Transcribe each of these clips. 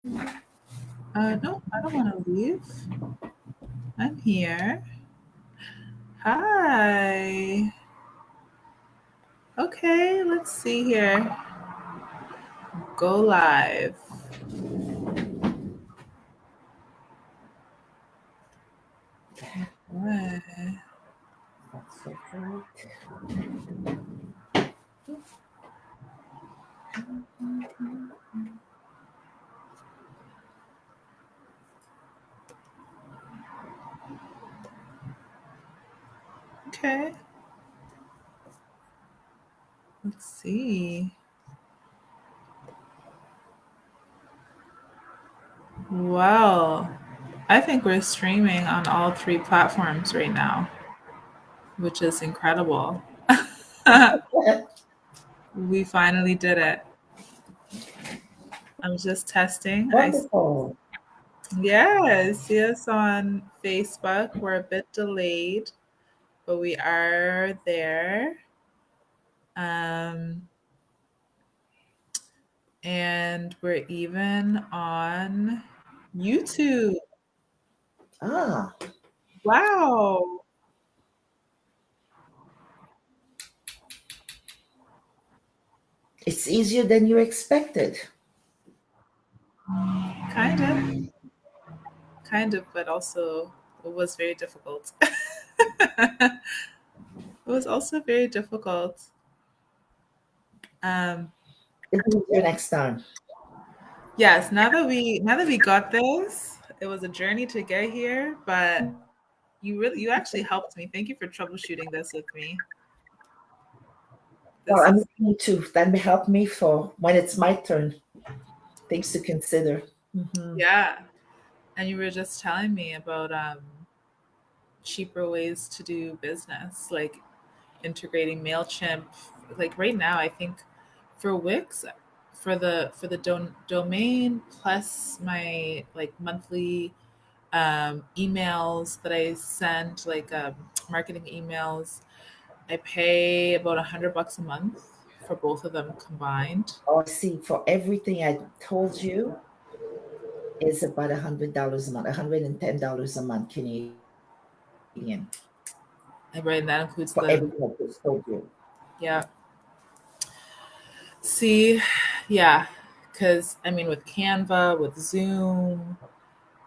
No, I don't want to leave. I'm here. Hi. Okay, let's see here. Go live. What? That's so right. Okay, let's see. Well, I think we're streaming on all three platforms right now, which is incredible. We finally did it. I'm just testing. Wonderful. Yes, see us on Facebook. We're a bit delayed, but we are there. Um, and we're even on YouTube. Ah, Wow. it's easier than you expected. Kind of. Kind of, but also it was very difficult. It was also very difficult. Um, It'll be easier next time. yes, now that we got this, it was a journey to get here, but you actually helped me. Thank you for troubleshooting this with me. Well, This I'm is looking to that may help me for when it's my turn. Things to consider. Hmm. yeah. And you were just telling me about cheaper ways to do business, like integrating Mailchimp. Like right now, I think for Wix, for the domain plus my like monthly emails that I send, like marketing emails, I pay about $100 a month for both of them combined. Oh, I see. For everything I told you is about $100 a month, $110 a month Canadian And right, and that for includes everything the I just told you. yeah. See, yeah, because I mean, with Canva, with Zoom,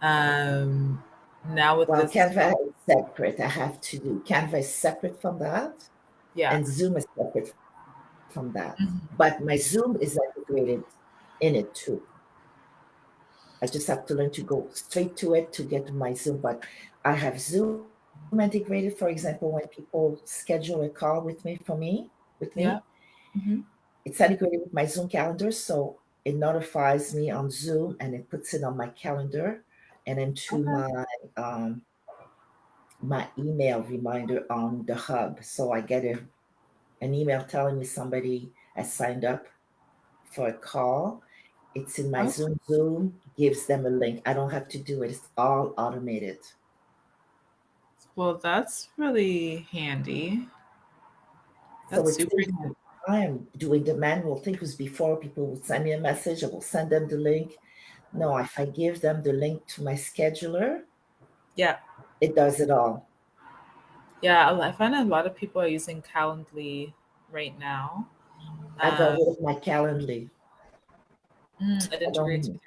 um, now with Well, this, Canva is separate. I have to do Canva is separate from that, yeah. and Zoom is separate from that. Mhm. But my Zoom is integrated in it too. I just have to learn to go straight to it to get to my Zoom. But I have Zoom integrated. For example, when people schedule a call with me, Yeah. Hmm. it's integrated with my Zoom calendar. So it notifies me on Zoom and it puts it on my calendar and into Okay. um, my email reminder on the hub. So I get an email telling me somebody has signed up for a call. It's in my Okay. Zoom, gives them a link. I don't have to do it. It's all automated. Well, that's really handy. So That's it super saves me handy. time doing the manual thing because before people would send me a message, I will send them the link. No, if I give them the link to my scheduler, Yeah. it does it all. Yeah. I find a lot of people are using Calendly right now. I got Um, rid of my Calendly. it I integrates don't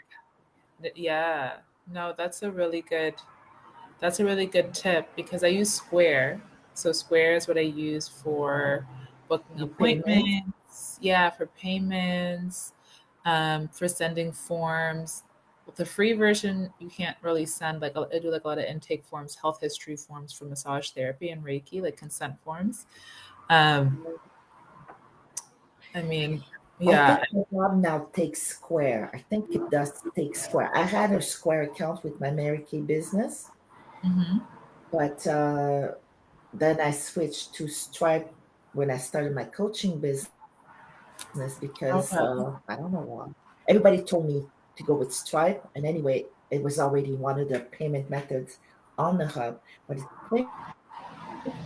with yeah. No, that's a really good tip because I use Square. So Square is what I use for booking do payments. appointments, yeah, for payments, for sending forms. With the free version, you can't really send like I do like a lot of intake forms, health history forms for massage therapy and Reiki, like consent forms. Um, I mean, I yeah, think my mom now takes Square. I think it does take Square. I had a Square account with my Mary Kay business, hmm but then I switched to Stripe when I started my coaching business because I don't know okay, why. Everybody told me to go with Stripe, and anyway, it was already one of the payment methods on the hub. But I think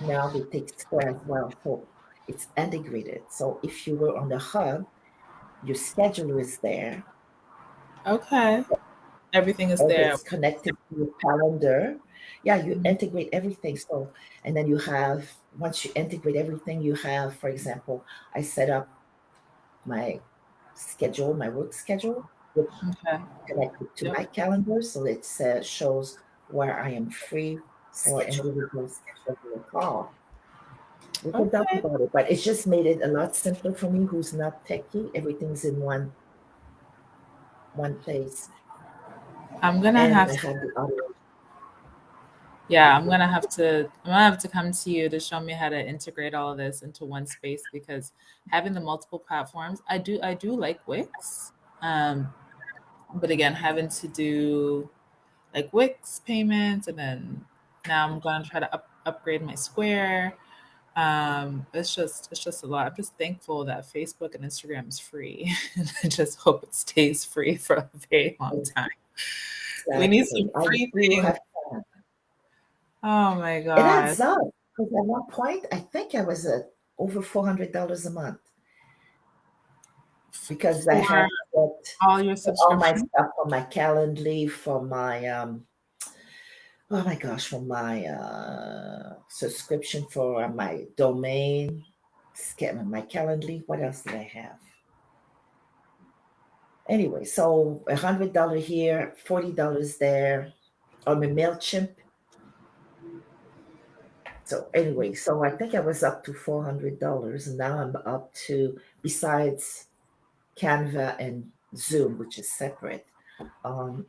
now they take Square as well, so it's integrated. So if you were on the hub, your scheduler is there. okay. Everything is If there. it's connected to your calendar, yeah, you Mhm. integrate everything. So, and then you have, once you integrate everything, you have, for example, I set up my schedule, my work schedule, which Okay. connected to my Yep. calendar. So it shows where I am free for individuals to schedule a call. We can talk Okay. about it, but it's just made it a lot simpler for me who's not techie. Everything's in one place. I'm gonna And have I have the audio. Yeah, I'm gonna have to come to you to show me how to integrate all of this into one space because having the multiple platforms, I do like Wix. Um, but again, having to do like Wix payments and then now I'm gonna try to upgrade my Square. It's just a lot. I'm just thankful that Facebook and Instagram is free. And I just hope it stays free for a very long time. We need Exactly. some I free do things. have time. Oh my It gosh. adds up because at one point I think I was at over $400 a month because I For had to all your put all my subscriptions? stuff on my Calendly for my oh my gosh, for my subscription for my domain, my Calendly. What else did I have? Anyway, so $100 here, $40 there on my MailChimp. So anyway, so I think I was up to $400, and now I'm up to, besides Canva and Zoom, which is separate. Um,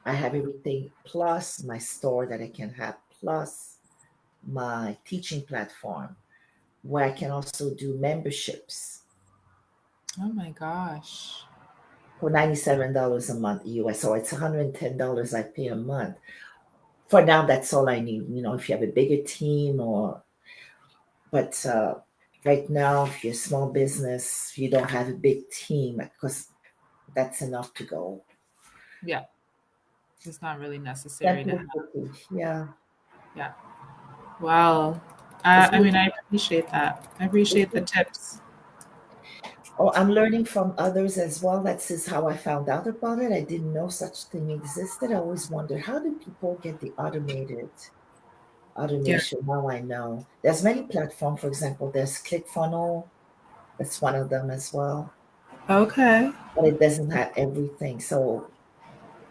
I have everything plus my store that I can have, plus my teaching platform where I can also do memberships Oh my gosh. for $97 a month US. So it's $110 I pay a month. For now, that's all I need. If you have a bigger team but right now, if you're a small business, you don't have a big team because that's enough to go. Yeah, it's not really necessary to have. Simplicity, yeah. Yeah. Wow. It's I good. mean, I appreciate that. I appreciate the tips. Oh, I'm learning from others as well. That's just how I found out about it. I didn't know such thing existed. I always wondered, how do people get the Yeah. automation? Now I know. There's many platforms. For example, there's ClickFunnel. That's one of them as well. Okay. But it doesn't have everything. So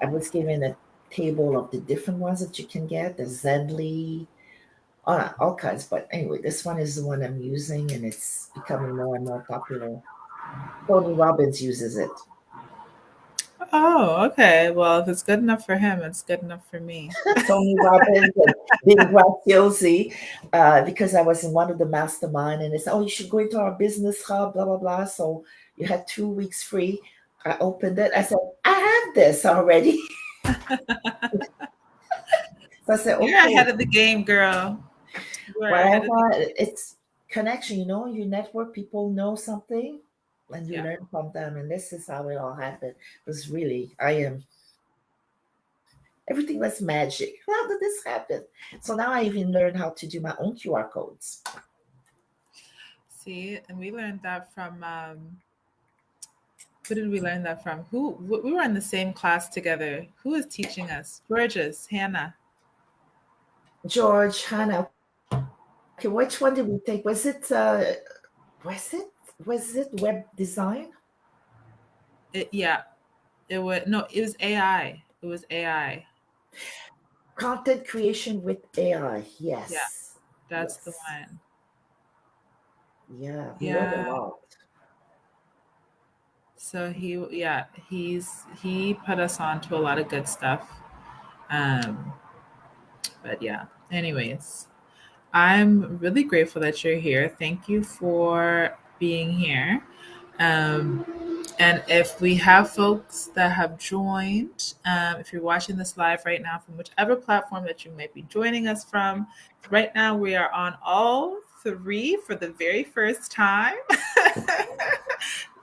I was given a table of the different ones that you can get. There's Zenly, all kinds. But anyway, this one is the one I'm using, and it's becoming more and more popular. Tony Robbins uses it. Oh, okay. Well, if it's good enough for him, it's good enough for me. Tony Robbins and Bing Graziosi, because I was in one of the mastermind, and they said, "Oh, you should go into our business hub, blah blah blah." So you had 2 weeks free. I opened it. I said, "I have this already." So I said, You're ahead "Okay, of the game, girl. You are ahead of the whatever." game. It's connection. You network. People know something, and you Yeah. learn from them. And this is how it all happened. Because really, I am. Everything was magic. How did this happen? So now I even learned how to do my own QR codes. See, and we learned that from who did we learn that from? We were in the same class together. Who is teaching us? Georges, Hannah. George, Hannah. Okay, which one did we take? Was it was it web design? Yeah, it was no, it was AI. It was AI. Content creation with AI. Yeah, Yes. that's the Yes. one. Yeah, we learned a Yeah. lot. So he put us on to a lot of good stuff. Um, but yeah. Anyways, I'm really grateful that you're here. Thank you for being here. Um, and if we have folks that have joined, if you're watching this live right now from whichever platform that you might be joining us from, right now we are on all three for the very first time.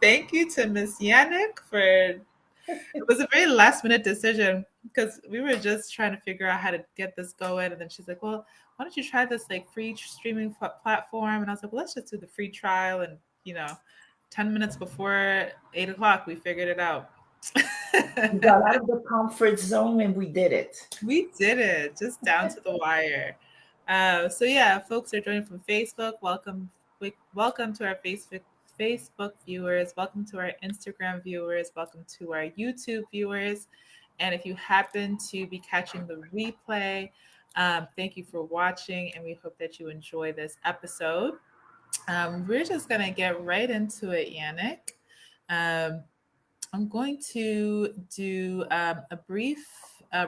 Thank you to Miss Yannick for it was a very last minute decision because we were just trying to figure out how to get this going. And then she's like, well, why don't you try this like free streaming platform? And I was like, well, let's just do the free trial. And, 10 minutes before 8 o'clock, we figured it out. We got out of the comfort zone and we did it. We did it, just down to the wire. So yeah, folks are joining from Facebook. Welcome to our Facebook viewers. Welcome to our Instagram viewers. Welcome to our YouTube viewers. And if you happen to be catching the replay, thank you for watching, and we hope that you enjoy this episode. We're just gonna get right into it, Yannick. Um, I'm going to do a brief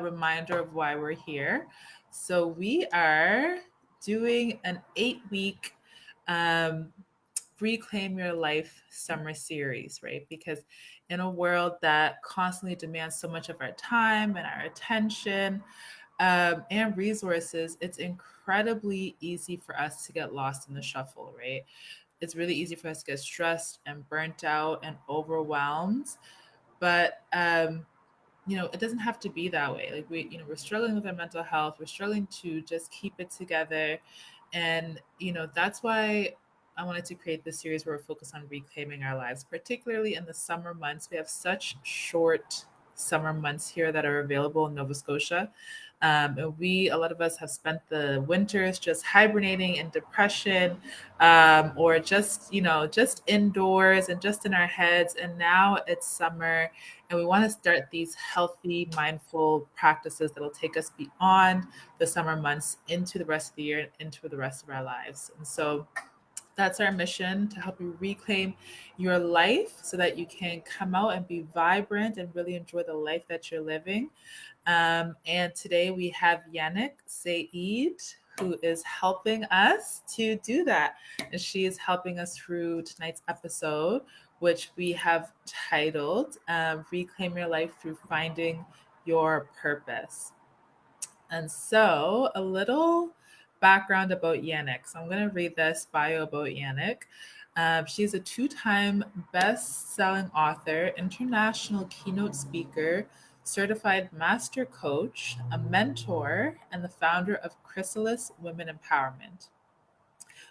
reminder of why we're here. So, we are doing an 8 week um, Reclaim Your Life summer series, right? Because in a world that constantly demands so much of our time and our attention and resources, it's incredibly easy for us to get lost in the shuffle, right? It's really easy for us to get stressed and burnt out and overwhelmed, but it doesn't have to be that way. Like we're struggling with our mental health, we're struggling to just keep it together. And that's why I wanted to create this series where we're focused on reclaiming our lives, particularly in the summer months. We have such short summer months here that are available in Nova Scotia. And a lot of us have spent the winters just hibernating in depression, or just indoors and just in our heads. And now it's summer, and we want to start these healthy, mindful practices that will take us beyond the summer months into the rest of the year and into the rest of our lives. And so that's our mission, to help you reclaim your life so that you can come out and be vibrant and really enjoy the life that you're living. And today we have Yanick Séïde, who is helping us to do that. And she is helping us through tonight's episode, which we have titled Reclaim Your Life Through Finding Your Purpose. And so, a little background about Yanick. So, I'm going to read this bio about Yanick. She's a two-time best-selling author, international keynote speaker, certified master coach, a mentor, and the founder of Chrysalis Women Empowerment.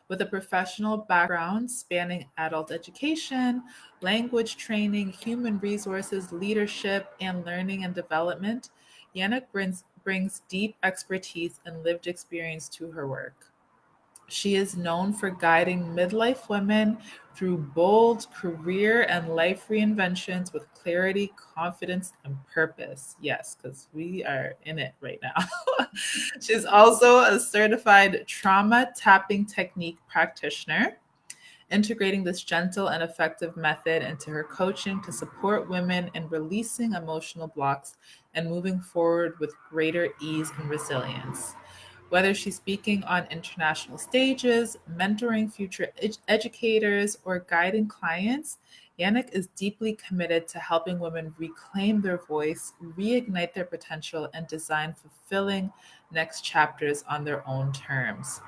With a professional background spanning adult education, language training, human resources, leadership, and learning and development, Yanick brings deep expertise and lived experience to her work. She is known for guiding midlife women through bold career and life reinventions with clarity, confidence, and purpose. Yes, because we are in it right now. She's also a certified trauma tapping technique practitioner, integrating this gentle and effective method into her coaching to support women in releasing emotional blocks and moving forward with greater ease and resilience. Whether she's speaking on international stages, mentoring future educators, or guiding clients, Yanick is deeply committed to helping women reclaim their voice, reignite their potential, and design fulfilling next chapters on their own terms.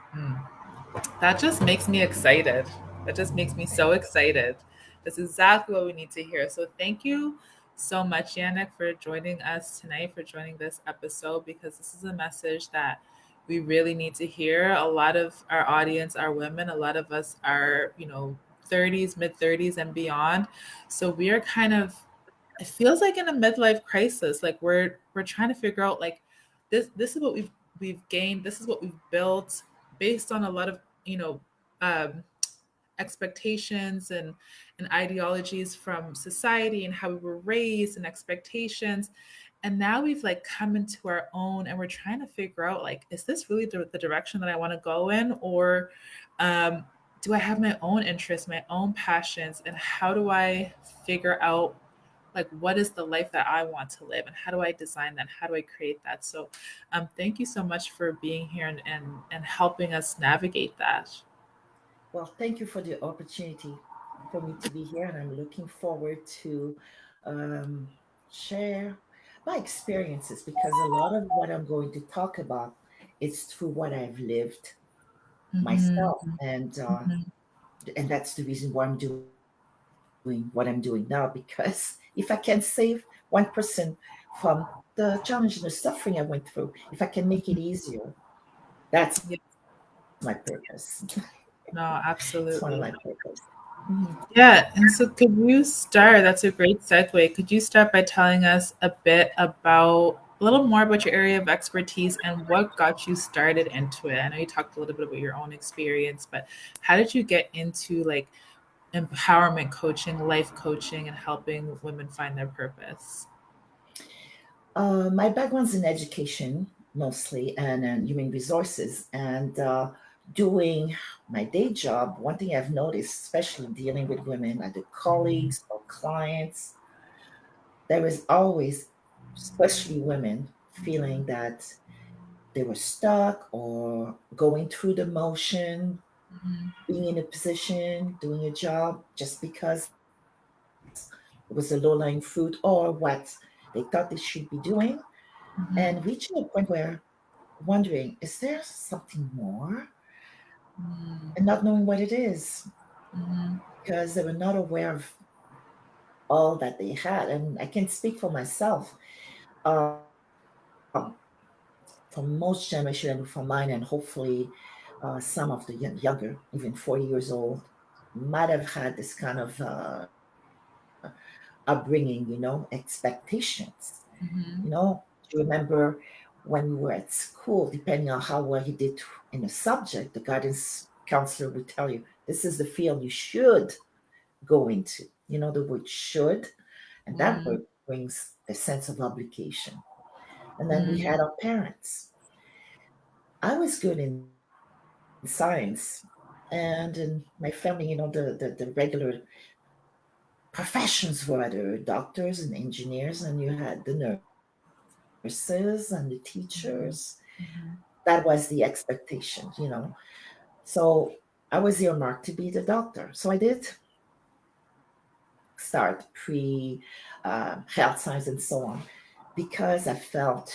That just makes me excited. That just makes me so excited. That's exactly what we need to hear. So thank you so much, Yannick, for joining us tonight, for joining this episode, because this is a message that we really need to hear. A lot of our audience are women. A lot of us are, 30s, mid 30s, and beyond. So we are kind of, it feels like in a midlife crisis. Like we're trying to figure out, like, this is what we've gained. This is what we've built based on a lot of um, expectations and ideologies from society and how we were raised and expectations. And now we've like come into our own, and we're trying to figure out, like, is this really the direction that I want to go in, or um, do I have my own interests, my own passions, and how do I figure out, like, what is the life that I want to live, and how do I design that, how do I create that? So thank you so much for being here and helping us navigate that. Well, thank you for the opportunity for me to be here, and I'm looking forward to um, share my experiences, because a lot of what I'm going to talk about is through what I've lived Mm-hmm. myself, Mm-hmm. and that's the reason why I'm doing what I'm doing now. Because if I can save 1% from the challenge and the suffering I went through, if I can make it easier, that's my purpose. No, It's one of my absolutely. purpose. Mhm. Yeah, and so could you start? That's a great segue. Could you start by telling us a bit about a little more about your area of expertise and what got you started into it? I know you talked a little bit about your own experience, but how did you get into like empowerment coaching, life coaching, and helping women find their purpose? My background's in education mostly and human resources. And doing my day job, one thing I've noticed, especially dealing with women, either colleagues or clients, there is always, especially women, feeling that they were stuck or going through the motion, Mhm, being in a position, doing a job just because it was a low lying fruit or what they thought they should be doing, and mhm, reaching a point where wondering, is there something more? mhm, And not knowing what it is mhm, because they were not aware of all that they had. And I can speak for myself. Um, for most generation and for mine, and hopefully some of the younger, even 40 years old, might have had this kind of upbringing, expectations. mhm. Do you remember when we were at school, depending on how well you did in a subject, the guidance counselor would tell you, this is the field you should go into. The word should, and that word Mm, brings a sense of obligation. And then we mm, had our parents. I was good in science, and in my family, the regular professions were either doctors and engineers, and you had the nurses and the teachers. mhm, That mhm, was the expectation. So I was earmarked to be the doctor. So I did start pre health science and so on because I felt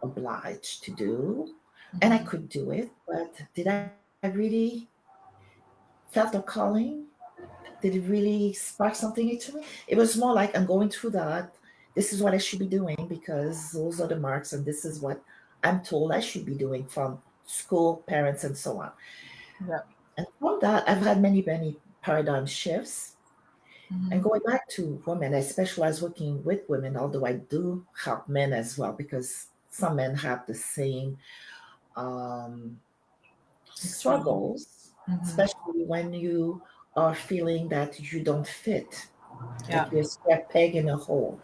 obliged to do, and I mhm. could do it. But did I really felt a calling? Did it really spark something into me? It was more like I'm going through that. This is what I should be doing because those are the marks, and this is what I'm told I should be doing from school, parents, and so on. Yeah. And from that, I've had many, many paradigm shifts. And Mhm. going back to women, I specialize working with women, although I do help men as well, because some men have the same um, Experience. struggles, Mhm. especially when you are feeling that you don't fit, Yeah. like you're a square peg in a hole.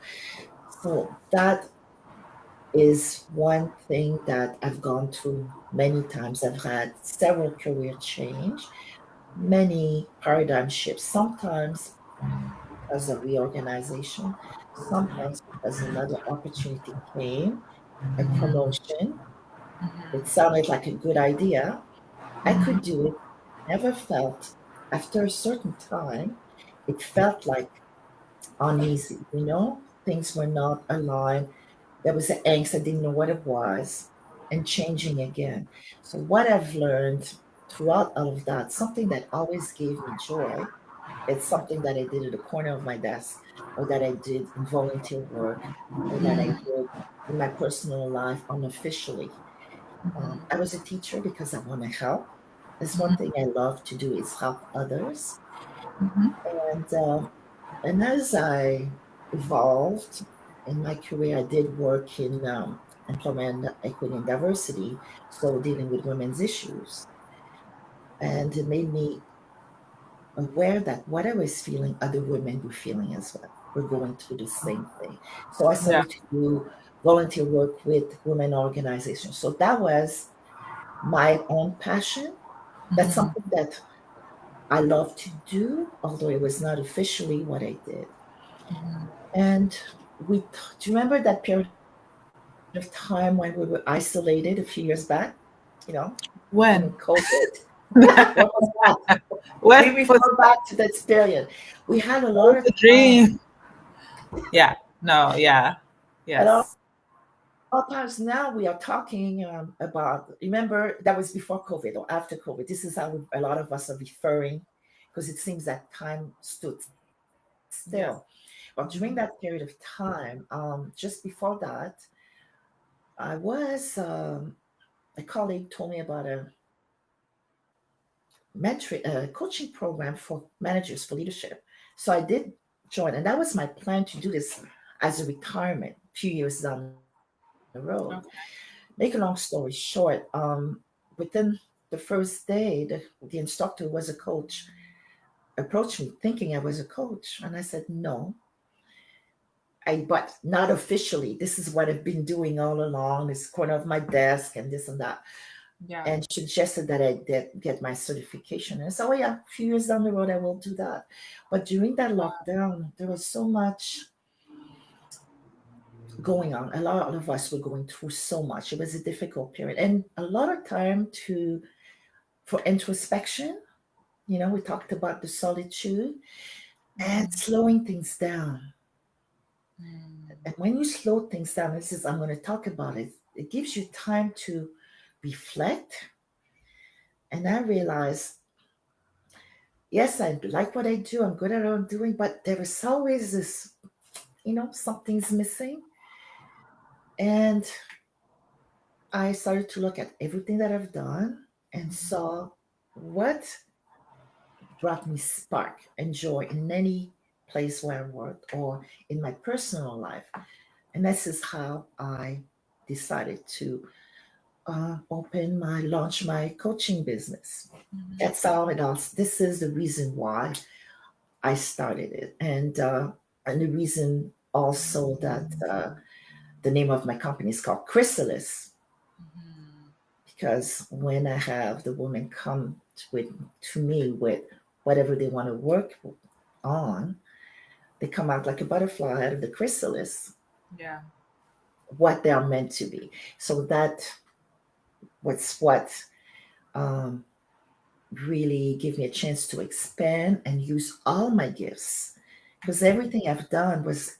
So that is one thing that I've gone through many times. I've had several career change, many paradigm shifts, sometimes because of reorganization, sometimes because another opportunity came, a Mhm, promotion. It mhm, sounded like a good idea. I could mhm, do it. Never felt, after a certain time, it felt like uneasy. Things were not aligned. There was an angst, I didn't know what it was, and changing again. So, what I've learned throughout all of that, something that always gave me joy, it's something that I did at the corner of my desk, or that I did in volunteer work, or that I mhm, did in my personal life unofficially. mhm, I was a teacher because I want to help. It's one mhm, thing I love to do is help others. mhm. And as I evolved in my career, I did work in employment equity and diversity, so dealing with women's issues. And it made me aware that what I was feeling, other women were feeling as well. We're going through the same thing. So I Yeah. started to do volunteer work with women organizations. So that was my own passion. That's Mhm, something that I love to do, although it was not officially what I did. mhm. And do you remember that period of time when we were isolated a few years back? During When? COVID. What was that? We When refer was back to that period. We had a lot was of the time. dream? Yeah. No. Yeah. At all Yes. times now we are talking about, remember, that was before COVID or after COVID. This is how a lot of us are referring because it seems that time stood still. Well, during Yeah. that period of time, just before that, I was, a colleague told me about a coaching program for managers for leadership. So I did join, and that was my plan to do this as a retirement a few years down the road. Make a long Okay. story short, within the first day, the instructor who was a coach approached me thinking I was a coach, and I said no. But not officially. This is what I've been doing all along. This corner of my desk and this and that, Yeah. and suggested that I get my certification. And so, oh yeah, a few years down the road, I will do that. But during that lockdown, there was so much going on. A lot of us were going through so much. It was a difficult period, and a lot of time to for introspection. We talked about the solitude and Mm-hmm. slowing things down. Mm-hmm. And when you slow things down, this is I'm going to talk about it. It gives you time to reflect. And I realized, yes, I like what I do. I'm good at what I'm doing, but there is always this, something's missing. And I started to look at everything that I've done and saw what brought me spark and joy in any place where I worked or in my personal life. And this is how I decided to launch my coaching business. Mm-hmm. That's how it all. This is the reason why I started it, and the reason also that the name of my company is called Chrysalis, Mm-hmm. because when I have the women come to me with whatever they want to work on, they come out like a butterfly out of the chrysalis, Yeah. what they are meant to be. So that what's what um, really give me a chance to expand and use all my gifts, because everything I've done was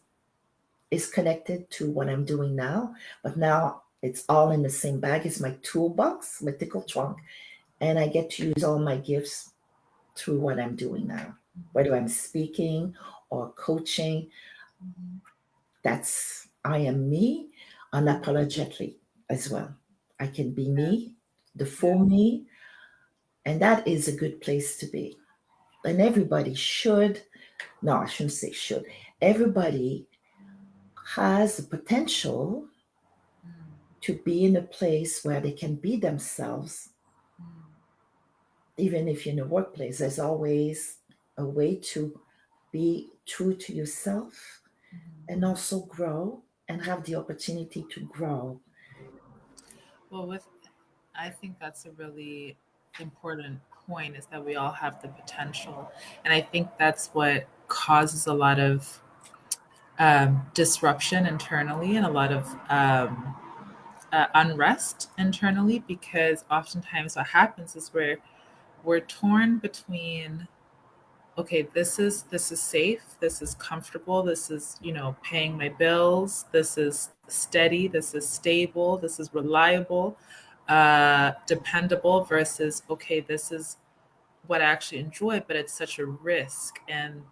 is connected to what I'm doing now, but now it's all in the same bag. It's my toolbox, my tickle trunk, and I get to use all my gifts through what I'm doing now. Whether I'm speaking or coaching, Mm-hmm. I am me unapologetically as well. I can be me, the Yeah. full me, and that is a good place to be. And everybody should, no, I shouldn't say should, everybody has the potential to be in a place where they can be themselves. Even if you're in the workplace, there's always a way to be true to yourself and also grow and have the opportunity to grow. Well, with I think that's a really important point is that we all have the potential. And I think that's what causes a lot of disruption internally and a lot of unrest internally because oftentimes what happens is we're torn between okay, this is safe, this is comfortable, this is, paying my bills, this is steady, this is stable, this is reliable, dependable versus okay, this is what I actually enjoy, but it's such a risk, and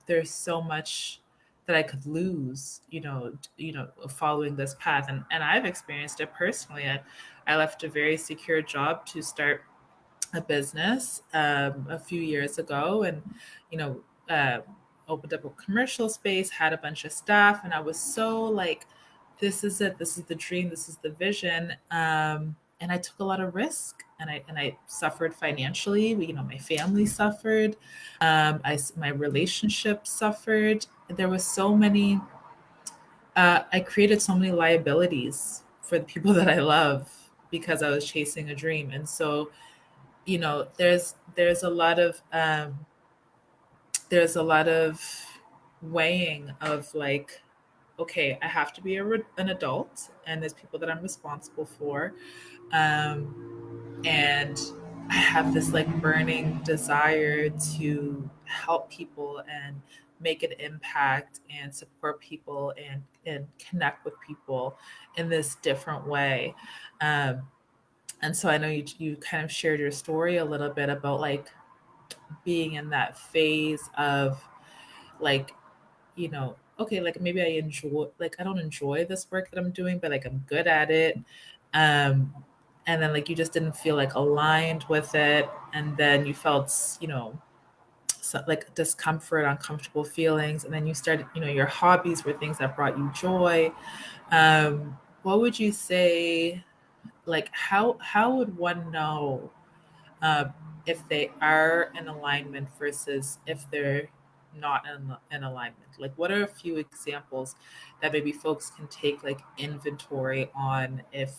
there's so much that I could lose, following this path, and I've experienced it personally. I left a very secure job to start a business a few years ago, and you know uh, opened up a commercial space, had a bunch of staff, and I was so like, this is it, this is the dream, this is the vision, and I took a lot of risk, and I suffered financially. My family suffered, my relationship suffered. There was so many. I created so many liabilities for the people that I love because I was chasing a dream, and so there's a lot of weighing of like, okay, I have to be an adult, and there's people that I'm responsible for, and I have this like burning desire to help people and make an impact and support people and connect with people in this different way. um, and so I know you kind of shared your story a little bit about like being in that phase of like, okay, like maybe I don't enjoy this work that I'm doing, but like I'm good at it. um and then like you just didn't feel like aligned with it, and then you felt, so, like discomfort, uncomfortable feelings, and then you started, your hobbies were things that brought you joy. What would you say, like how would one know um, if they are in alignment versus if they're not in alignment? Like, what are a few examples that maybe folks can take like inventory on, if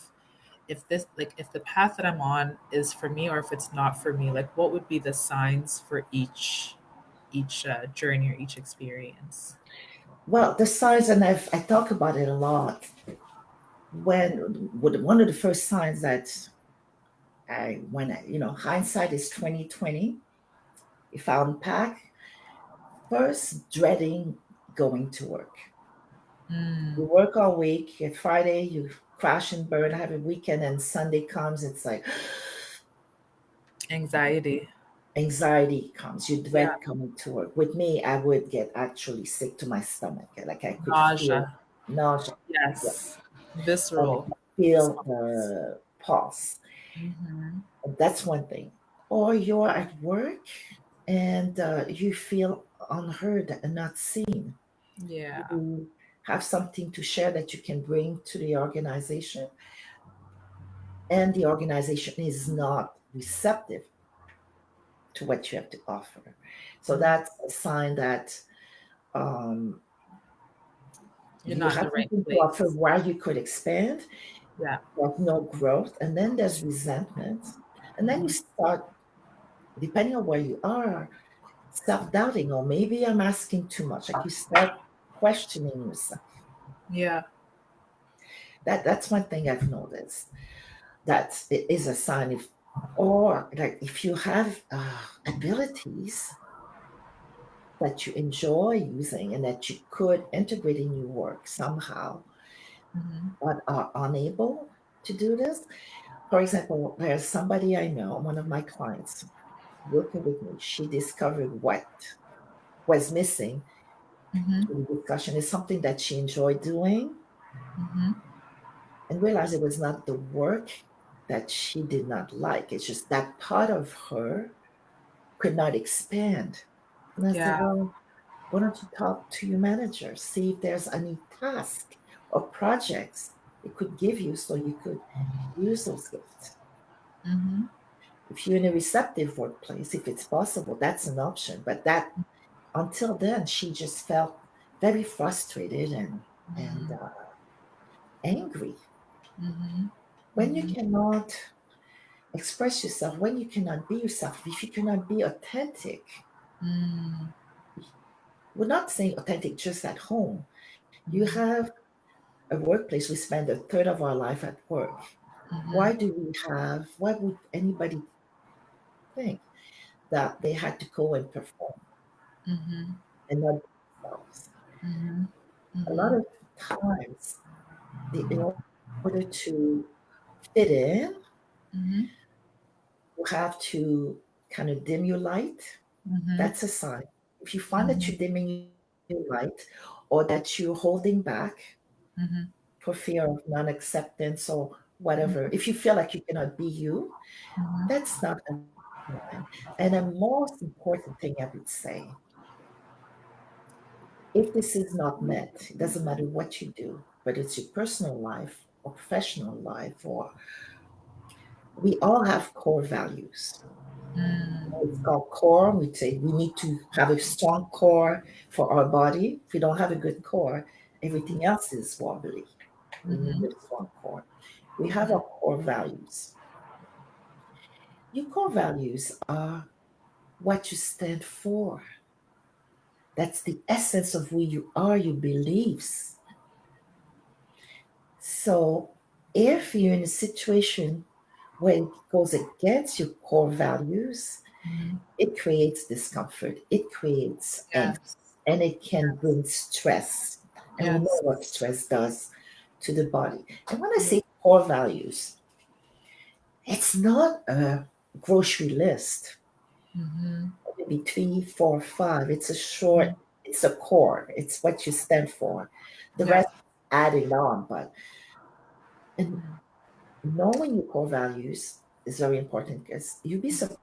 this, like if the path that I'm on is for me or if it's not for me? Like, what would be the signs for each journey or each experience? Well, the signs, and I talk about it a lot. One of the first signs that hindsight is 2020. If I unpack, first dreading going to work. Mm, You work all week. At Friday, you crash and burn, have a weekend, and Sunday comes. It's like anxiety. anxiety comes. You Yeah. dread coming to work. With me, I would get actually sick to my stomach. Like I could feel Nausea. nausea. Yeah. Yes. And I Visceral could feel response. the pulse. Mm-hmm. That's one thing. Or you're at work and you feel unheard and not seen. Yeah. You have something to share that you can bring to the organization, and the organization is not receptive to what you have to offer. So Mm. that's a sign that um, You're you not in have the right something to offer place. where you could expand, Yeah. but no growth. And then there's resentment. And then you start, depending on where you are, self doubting, or maybe I'm asking too much. Like you start questioning yourself. Yeah. That's one thing I've noticed. That it is a sign if, or like if you have abilities that you enjoy using and that you could integrate in your work somehow, Mm-hmm. but are unable to do this. For example, there's somebody I know, one of my clients working with me, she discovered what was missing Mm-hmm. in the discussion is something that she enjoyed doing, Mm-hmm. and realized it was not the work that she did not like. It's just that part of her could not expand. And I said, Yeah. well, why don't you talk to your manager, see if there's any task or projects it could give you so you could use those gifts. Mm-hmm. If you're in a receptive workplace, if it's possible, that's an option. But that until then, she just felt very frustrated and angry. Mm-hmm. When you Mm-hmm. cannot express yourself, when you cannot be yourself, if you cannot be authentic, Mm-hmm. we're not saying authentic just at home. You Mm-hmm. have a workplace, we spend a third of our life at work. Why would anybody think that they had to go and perform Mm-hmm. and not be themselves? Mm-hmm. A lot Mm-hmm. of times, in order to fit in, Mm-hmm. you have to kind of dim your light. Mm-hmm. That's a sign. If you find that Mm-hmm. you're dimming your light or that you're holding back Mm-hmm. for fear of non acceptance or whatever, if you feel like you cannot be you, that's not a line. And the most important thing I would say, if this is not met, it doesn't matter what you do, whether it's your personal life or professional life, or we all have core values. Mm-hmm. It's called core. We say we need to have a strong core for our body. If we don't have a good core, everything else is wobbly. We need Mm-hmm. a strong core. We have our core values. Your core values are what you stand for. That's the essence of who you are, your beliefs. So if you're in a situation where it goes against your core values, Mm-hmm. it creates discomfort, it creates angst, Yes. and it can bring stress. And we know Yes. what stress does to the body. And when I Yeah. say core values, it's not a grocery list, Mm-hmm. maybe three, four, five. It's a short, Mm-hmm. it's a core, it's what you stand for. The Yeah. rest adding on, but and Mm-hmm. knowing your core values is very important because you'd be surprised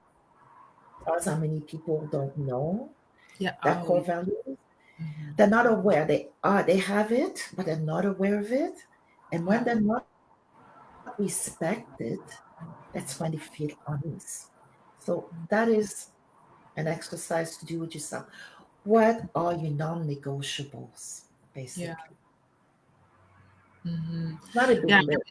how many people don't know Yeah. that Oh, core yeah. value. Hmm. They're not aware. They have it, but they're not aware of it. And when Yeah. they're not respected, that's when they feel unease. So that is an exercise to do with yourself. What are your non-negotiables, Yeah. basically? Hmm. It's not a big Yeah. list.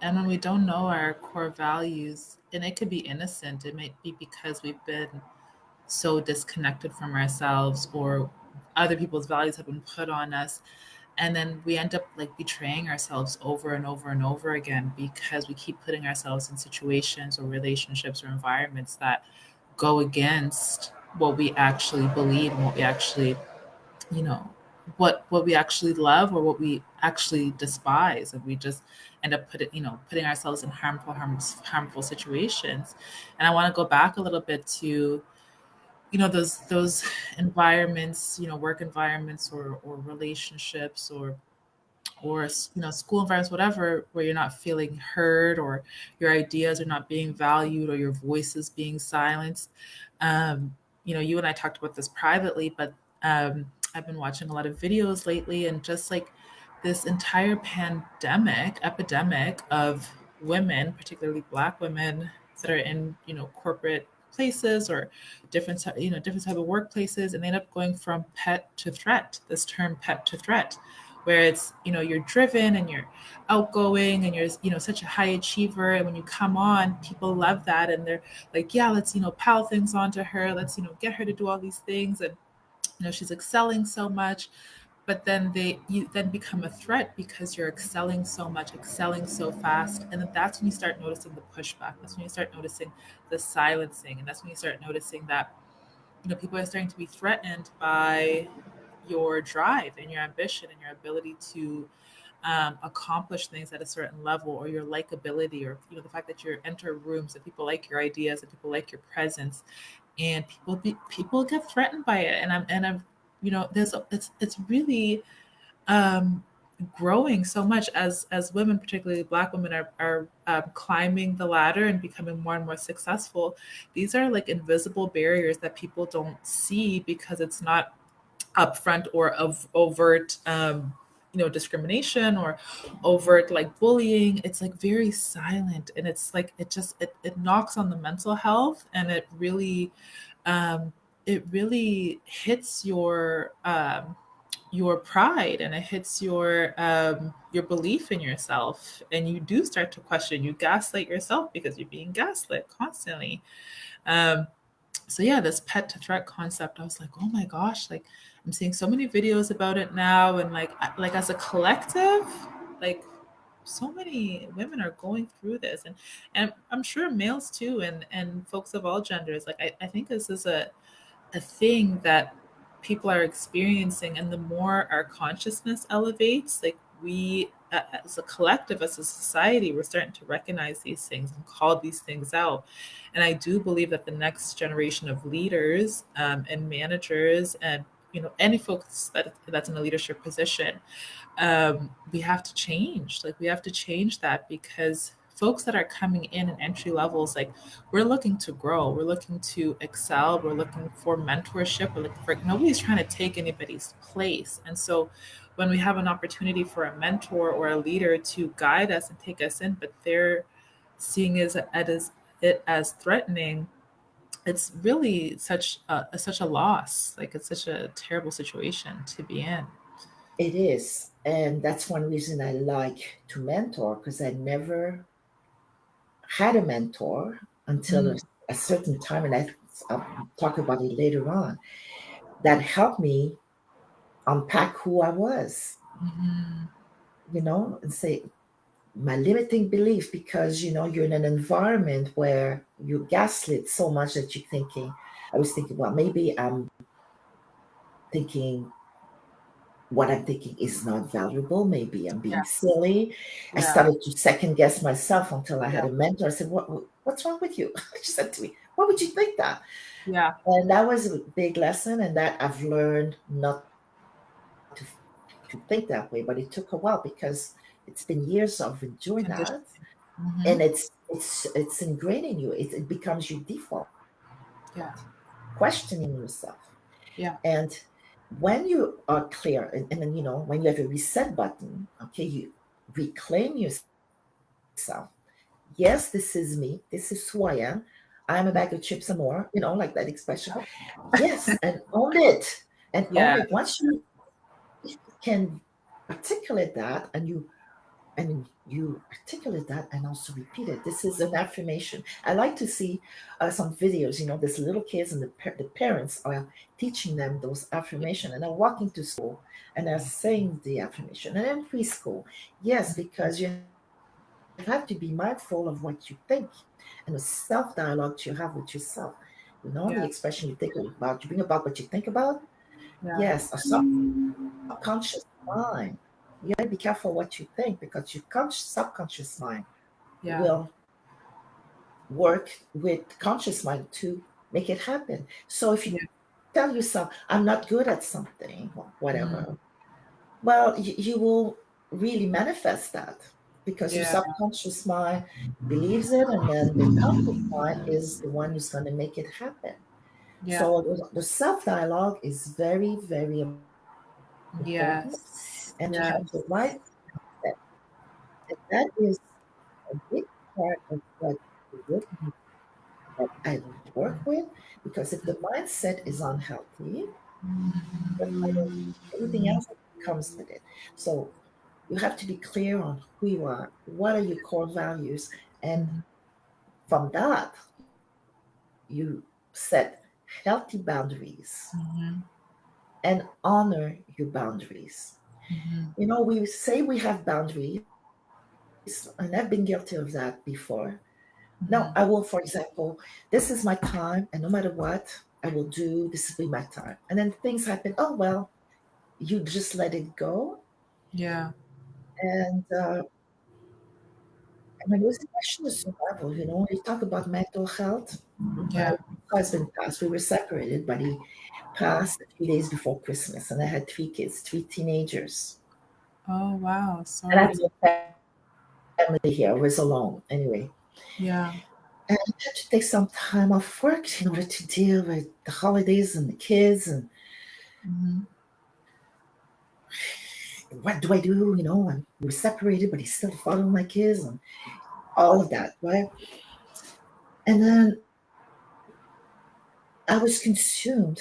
And when we don't know our core values, and it could be innocent, it might be because we've been so disconnected from ourselves, or other people's values have been put on us, and then we end up like betraying ourselves over and over and over again because we keep putting ourselves in situations or relationships or environments that go against what we actually believe and what we actually, you know, what we actually love or what we actually despise, and we just end up putting ourselves in harmful situations. And I want to go back a little bit to, those environments, work environments, or relationships, or school environments, whatever, where you're not feeling heard, or your ideas are not being valued, or your voice is being silenced. You and I talked about this privately, but I've been watching a lot of videos lately, and just like this entire pandemic epidemic of women, particularly Black women, that are in corporate places, or different type of workplaces, and they end up going from pet to threat. This term, pet to threat, where it's, you're driven and you're outgoing and you're, such a high achiever, and when you come on, people love that, and they're like, yeah, let's, pal things onto her, let's, get her to do all these things, and she's excelling so much. But then you then become a threat because you're excelling so much, excelling so fast, and then that's when you start noticing the pushback, that's when you start noticing the silencing, and that's when you start noticing that people are starting to be threatened by your drive and your ambition and your ability to accomplish things at a certain level, or your likability, or the fact that you enter rooms and people like your ideas and people like your presence, and people get threatened by it. And I'm there's it's really um, growing so much as women, particularly Black women, are climbing the ladder and becoming more and more successful. These are like invisible barriers that people don't see because it's not upfront or of overt discrimination, or overt like bullying. It's like very silent, and it's like it knocks on the mental health, and um it really hits your pride, and it hits your belief in yourself, and you do start to question, you gaslight yourself because you're being gaslit constantly. um so yeah, this pet to threat concept, I was like, oh my gosh, like I'm seeing so many videos about it now, and like as a collective, like so many women are going through this, and I'm sure males too, and folks of all genders. Like I think this is a thing that people are experiencing, and the more our consciousness elevates, like we as a collective, as a society, we're starting to recognize these things and call these things out. And I do believe that the next generation of leaders, and managers, and any folks that's in a leadership position, we have to change. Like we have to change that, because folks that are coming in entry levels, like we're looking to grow, we're looking to excel, we're looking for mentorship, we're looking for, nobody's trying to take anybody's place. And so when we have an opportunity for a mentor or a leader to guide us and take us in, but they're seeing it as threatening, it's really such a loss. Like it's such a terrible situation to be in. It is. And that's one reason I like to mentor because I never had a mentor until Mm, a certain time. And I'll talk about it later on. That helped me unpack who I was, mhm. and say my limiting belief because, you're in an environment where you gaslit so much that I was thinking, well, maybe I'm thinking what I'm thinking is not valuable. Maybe I'm being Yes. silly. I Yeah. started to second guess myself until I had Yeah. a mentor. I said, what's wrong with you? She said to me, why would you think that? Yeah. And that was a big lesson. And that I've learned not to think that way. But it took a while because it's been years of doing Condition. that. Mm-hmm. and it's ingrained in you. It becomes your default, Yeah. questioning yourself. Yeah. And when you are clear, and then when you have a reset button, okay, you reclaim yourself. Yes, this is me. This is who I am. I'm a bag of chips and more, like that expression. Yes, and own it. And own it. Yeah. Once you can articulate that, and you articulate that and also repeat it. This is an affirmation. I like to see some videos. There's little kids, and the parents are teaching them those affirmation, and they're walking to school and they're saying the affirmation. And in preschool, yes, because you have to be mindful of what you think and the self-dialogue you have with yourself. The expression you Yeah. think about, you bring about what you think about. Yeah. Yes, a subconscious mind. You got to be careful what you think, because your subconscious mind Yeah. will work with conscious mind to make it happen. So if you Yeah. tell yourself, I'm not good at something, or Mm. whatever, well, you will really manifest that, because your Yeah. subconscious mind believes it, and then the conscious mind is the one who's going to make it happen. Yeah. So the self dialogue is very, very important, and to have the Yes. right Yes. mindset. And that is a big part of what the work that I work with, because if the mindset is unhealthy, everything else comes with it. So you have to be clear on who you are, what are your core values, and Mm-hmm. from that, you set healthy boundaries Mm-hmm. and honor your boundaries. Mm-hmm. We say we have boundaries, and I've been guilty of that before. Now, I will, for example, this is my time, and no matter what, I will do, this will be my time. And then things happen. Oh, well, you just let it go. Yeah. And it was a question of survival. You talk about mental health. My Yeah. husband passed. We were separated, but he passed a few days before Christmas, and I had three kids, three teenagers. Oh wow. And I Sorry had to. no family here. I was alone anyway. Yeah. And I had to take some time off work in order to deal with the holidays and the kids, and Mm-hmm. what do I do? And we were separated, but he's still the father of my kids, and all of that, right? And then I was consumed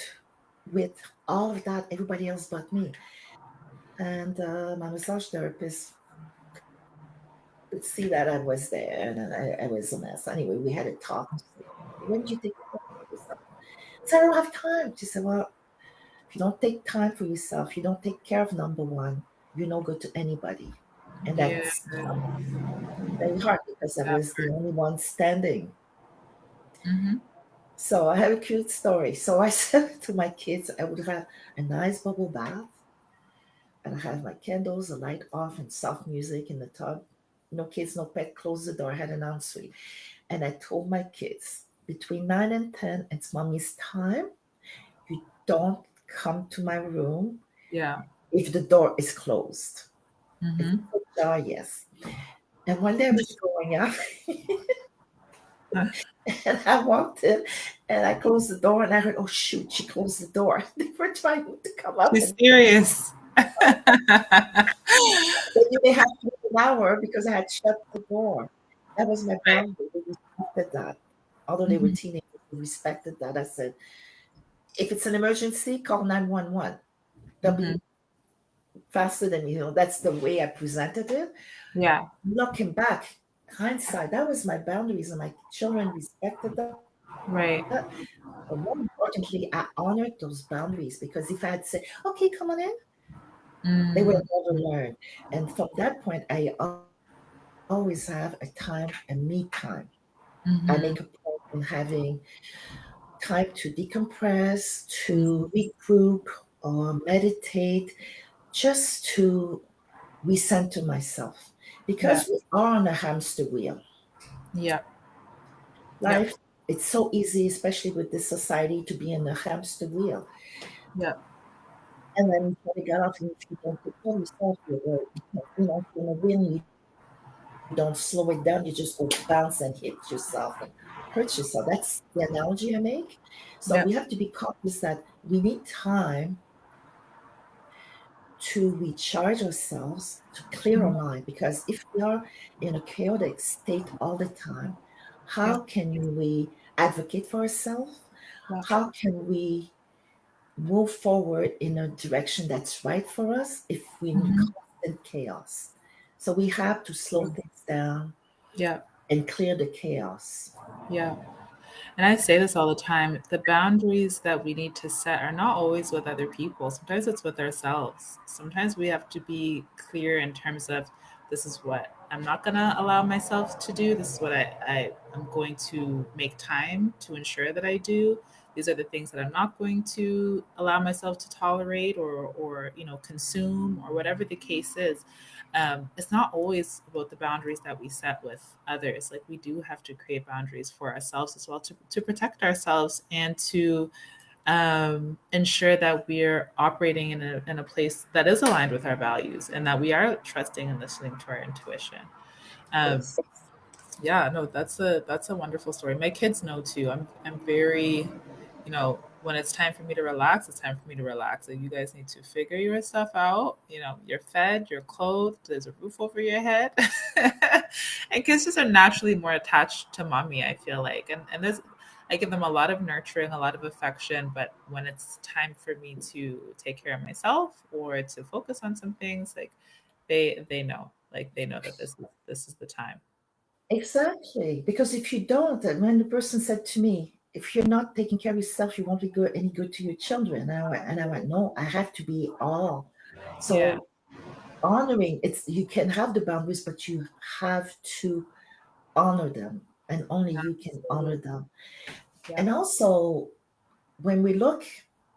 with all of that, everybody else but me. And my massage therapist could see that I was there, and I was a mess. Anyway, we had a talk. She said, when did you take care of yourself? I said, I don't have time. She said, well, if you don't take time for yourself, you don't take care of number one, you're no good to anybody. And Yeah. that's very hard, because I That was the part. only one standing. Mm-hmm. So I have a cute story. So I said to my kids, I would have a nice bubble bath, and I have my candles, the light off, and soft music in the tub. No kids, no pet, close the door. I had an ensuite. And I told my kids, between 9 and 10, it's mommy's time. You don't come to my room Yeah. if the door is closed. If Mm-hmm. it's ajar, yes. And one day I was going out, and I walked in, and I closed the door, and I heard, oh shoot, she closed the door. They were trying to come up, She's and serious. they may have to wait an hour because I had shut the door. That was my Right. boundary. They respected that. Although they were Mm-hmm. teenagers, they respected that. I said, if it's an emergency, call 911. They'll Mm-hmm. be faster than you. That's the way I presented it. Yeah. Looking back, hindsight, that was my boundaries, and my children respected that. Right. But more importantly, I honored those boundaries, because if I had said, okay, come on in, they would have Mm-hmm. never learned. And from that point, I always have a time, a me time. I make a point in having time to decompress, to regroup, or meditate, just to recenter myself. Yeah. Because we are on a hamster wheel. Yep. Yep. Life, it's so easy, especially with this society, to be in a hamster wheel. Yep. And then you try to get off, and if you don't take care of yourself, you're in a wheel, you don't win. don't slow it down, you just go bounce and hit yourself and hurt yourself. That's the analogy I make. So Yeah. we have to be conscious that we need time to recharge ourselves, to clear our Mhm. mind. Because if we are in a chaotic state all the time, Yeah. how can we advocate for ourselves? Yeah. How can we move forward in a direction that's right for us if we're in Mhm. constant chaos? So we have to slow things down Yeah. and clear the chaos. Yeah. And I say this all the time, the boundaries that we need to set are not always with other people. Sometimes it's with ourselves. Sometimes we have to be clear in terms of this is what I'm not going to allow myself to do. This is what I'm going to make time to ensure that I do. These are the things that I'm not going to allow myself to tolerate or consume or whatever the case is. It's not always about the boundaries that we set with others. Like we do have to create boundaries for ourselves as well to protect ourselves and to ensure that we're operating in a place that is aligned with our values and that we are trusting and listening to our intuition. Um, Yes. yeah, no, that's a wonderful story. My kids know too. I'm very, when it's time for me to relax, it's time for me to relax. Like you guys need to figure your stuff out. You're fed, you're clothed, there's a roof over your head. And kids just are naturally more attached to mommy, I feel like. And there's I give them a lot of nurturing, a lot of affection, but when it's time for me to take care of myself or to focus on some things, like they know. Like they know that this is the time. Exactly. Because if you don't, and when the person said to me, if you're not taking care of yourself, you won't be good any good to your children. And I went, no, I have to be all. Yeah. So honoring, it's you can have the boundaries, but you have to honor them. And only you can honor Absolutely. them. Yeah. And also when we look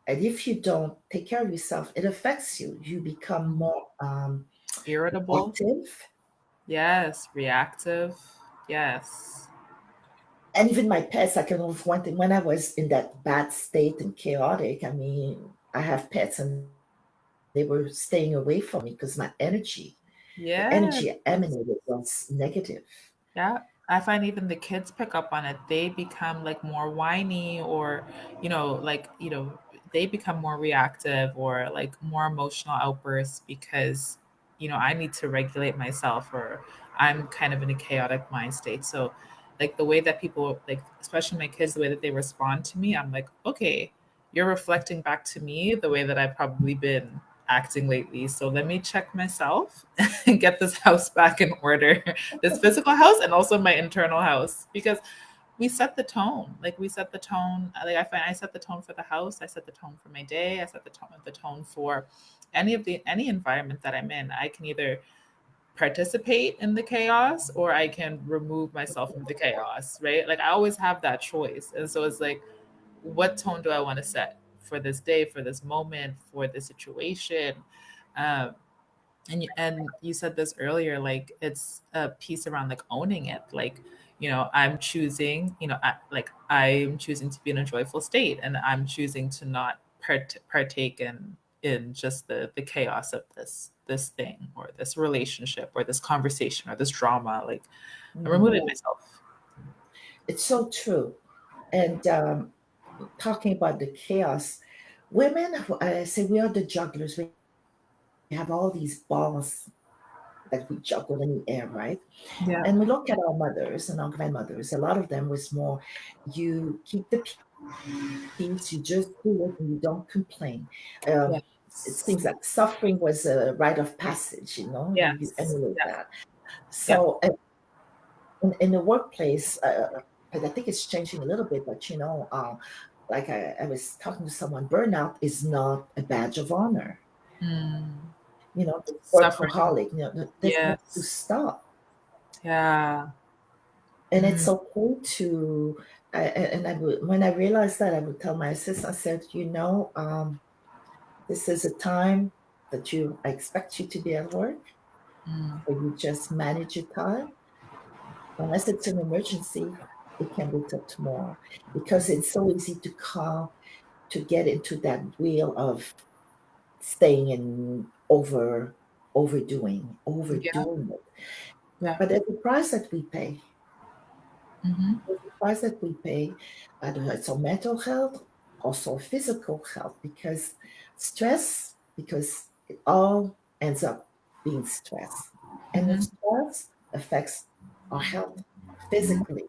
and if you don't take care of yourself, it affects you. You become more Irritable. active. Yes. Reactive. Yes. And even my pets, I can of one thing when I was in that bad state and chaotic, I mean, I have pets and they were staying away from me because the energy I Yes. emanated was negative. Yeah. I find even the kids pick up on it. They become like more whiny or, they become more reactive or like more emotional outbursts because, I need to regulate myself or I'm kind of in a chaotic mind state. So, like the way that people, like, especially my kids, the way that they respond to me, I'm like, okay, you're reflecting back to me the way that I've probably been acting lately. So let me check myself and get this house back in order, this physical house and also my internal house, because we set the tone. Like we set the tone. Like I find I set the tone for the house. I set the tone for my day. I set the tone for any environment that I'm in. I can either participate in the chaos or I can remove myself from the chaos, right? Like I always have that choice. And so it's like, what tone do I want to set for this day, for this moment, for this situation? Um, and you said this earlier, like it's a piece around like owning it. Like, I'm choosing, I'm choosing to be in a joyful state, and I'm choosing to not partake in just the chaos of this thing or this relationship or this conversation or this drama. Like I'm Mhm. removing myself. It's so true. And talking about the chaos, women, I say we are the jugglers. We have all these balls that we juggle in the air, right? And we look at Yeah. our mothers and our grandmothers. A lot of them was more, you keep the peace, you just do it and you don't complain. Um, it seems like Yes. suffering was a rite of passage, you emulate Yes. that. Yeah. So Yeah. in the workplace, but I think it's changing a little bit, but like I was talking to someone, burnout is not a badge of honor. Mm. The Suffering. workaholic, this needs to Yes. stop. Yeah. And it's Mm. okay to, when I realized that, I would tell my assistant, I said, this is a time that I expect you to be at work, Mm. but you just manage your time. Unless it's an emergency, it can wait till tomorrow because it's so easy to get into that wheel of staying in overdoing Yeah. it. Yeah. But there's a price that we pay. Mm-hmm. There's a price that we pay, whether it's on mental health, also physical health, because it all ends up being stress. And the Mm-hmm. stress affects our health physically.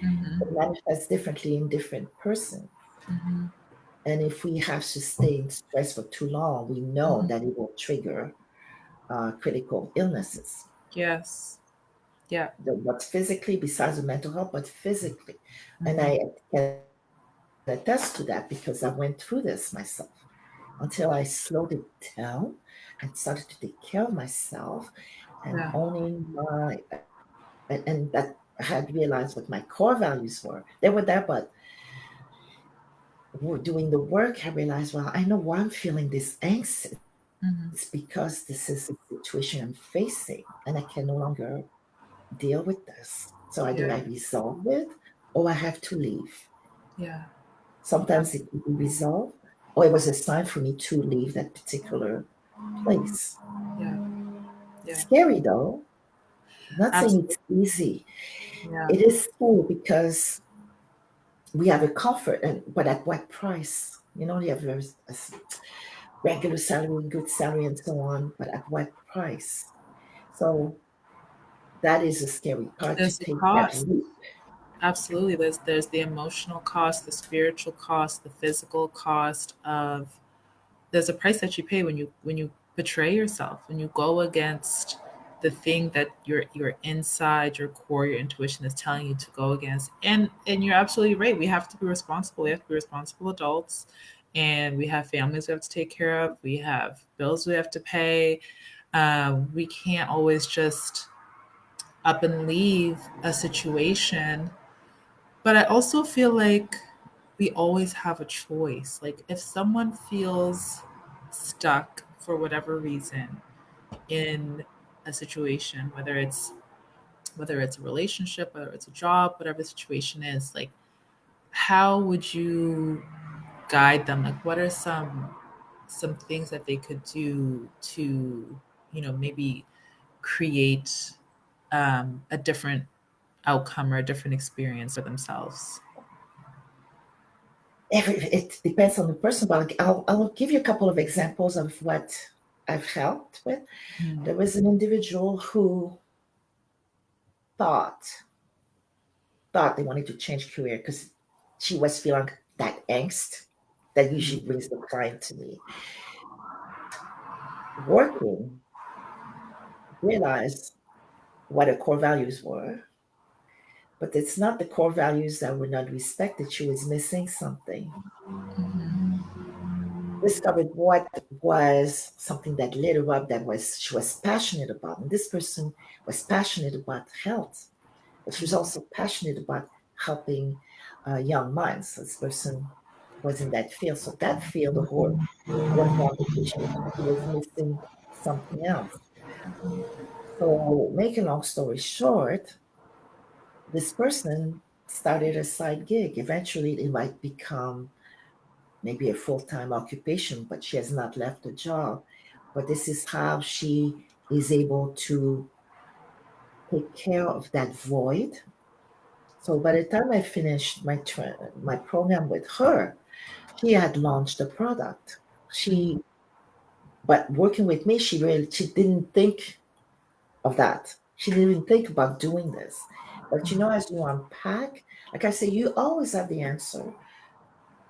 Mm-hmm. It manifests differently in different persons. Mm-hmm. And if we have sustained stress for too long, we know Mm-hmm. that it will trigger critical illnesses. Yes. Yeah. But physically, besides the mental health, but physically. And Mm-hmm. I can attest to that because I went through this myself until I slowed it down and started to take care of myself and Yeah. owning and that I had realized what my core values were. They were there, but doing the work, I realized, well, I know why I'm feeling this angst. It's Mm-hmm. because this is the situation I'm facing and I can no longer deal with this. So either I Yeah. resolve it or I have to leave. Yeah. Sometimes it could be resolved, or it was a sign for me to leave that particular place. Yeah. Yeah. Scary though. I'm not saying Absolutely. it's easy. Yeah. It is scary because we have a comfort, but at what price? You have a regular salary, good salary, and so on, but at what price? So that is a scary part to There's the take that cost. leap. Absolutely. There's the emotional cost, the spiritual cost, the physical cost of there's a price that you pay when you betray yourself, when you go against the thing that your inside, your core, your intuition is telling you to go against. And you're absolutely right. We have to be responsible. We have to be responsible adults, and we have families we have to take care of. We have bills we have to pay. We can't always just up and leave a situation, but I also feel like we always have a choice. Like if someone feels stuck for whatever reason in a situation, whether it's a relationship, whether it's a job, whatever the situation is, like how would you guide them? Like what are some things that they could do to, maybe create a different outcome or a different experience for themselves? It depends on the person, but I'll give you a couple of examples of what I've helped with. Mm, There was an individual who thought thought they wanted to change career because she was feeling that angst that mm, usually brings the client to me. Working, realized what her core values were, but it's not the core values that were not respected. She was missing something. Discovered what was something that lit her up that was she was passionate about. And this person was passionate about health, but she was also passionate about helping young minds. This person was in that field. So that field, the whole was her application. She was missing something else. So, make a long story short, this person started a side gig. Eventually, it might become maybe a full time occupation, but she has not left the job. But this is how she is able to take care of that void. So by the time I finished my program with her, she had launched a product. mm, She but working with me, she didn't think of that. She didn't even think about doing this. But as you unpack, like I say, you always have the answer.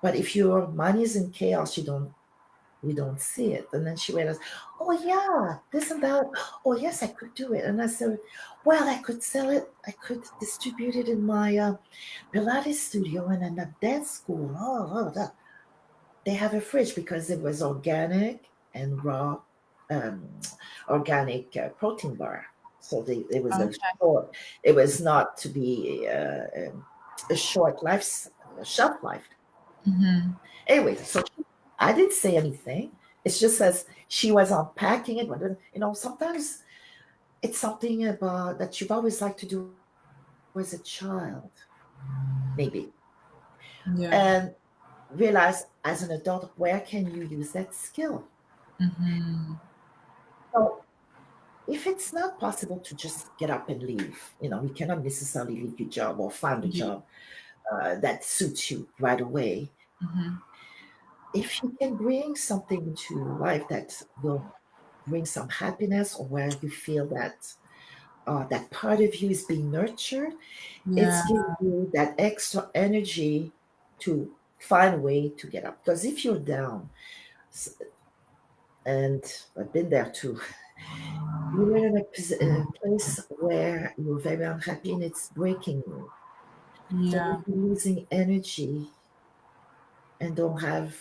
But if your mind is in chaos, you don't see it. And then she realized, oh yeah, this and that. Oh yes, I could do it. And I said, well, I could sell it. I could distribute it in my Pilates studio and in a dance school. They have a fridge because it was organic and raw, um, organic protein bar. So it was a okay. short. It was not to be a short shelf life. Hmm. Anyway, so I didn't say anything. It's just as she was unpacking it. But sometimes it's something about that you've always liked to do as a child, maybe, Yeah. and realize as an adult where can you use that skill. Hmm. So if it's not possible to just get up and leave, you cannot necessarily leave your job or find a Yeah. job that suits you right away. Mm-hmm. If you can bring something into life that will bring some happiness, or where you feel that that part of you is being nurtured, Yeah. it's giving you that extra energy to find a way to get up. Because if you're down, and I've been there too, you're in in a place where you're very unhappy and it's breaking you. So Yeah. you're losing energy and don't have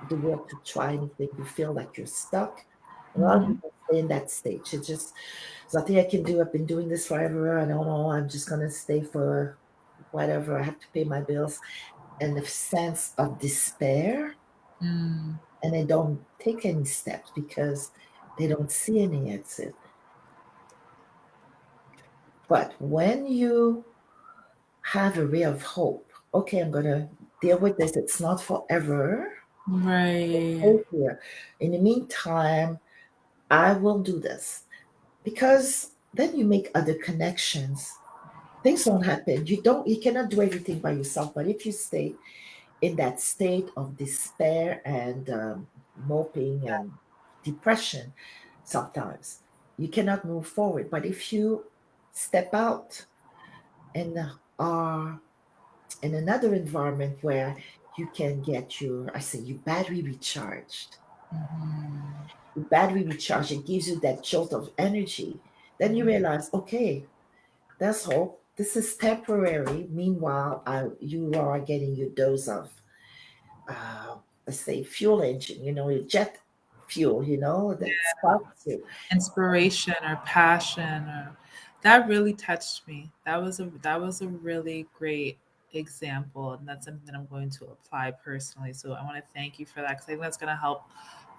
the will to try anything. You feel like you're stuck. A lot of Mm-hmm. people stay in that stage. It's just, there's nothing I can do. I've been doing this forever. I don't know. I'm just going to stay for whatever. I have to pay my bills. And a sense of despair. Mm. And they don't take any steps because they don't see any exit. But when you have a ray of hope, okay, I'm going to deal with this. It's not forever. Right. Stay here. In the meantime, I will do this, because then you make other connections. Things don't happen. You cannot do everything by yourself. But if you stay in that state of despair and moping and depression, sometimes you cannot move forward. But if you step out and are in another environment where you can get I say, your battery recharged, Mm-hmm. battery recharge, it gives you that jolt of energy. Then you realize, okay, that's hope. This is temporary. Meanwhile, you are getting your dose of, uh, let's say, fuel engine, your jet fuel, that sparks you. Inspiration or passion, or that really touched me. That was a really great example, and that's something that I'm going to apply personally. So I want to thank you for that, because I think that's going to help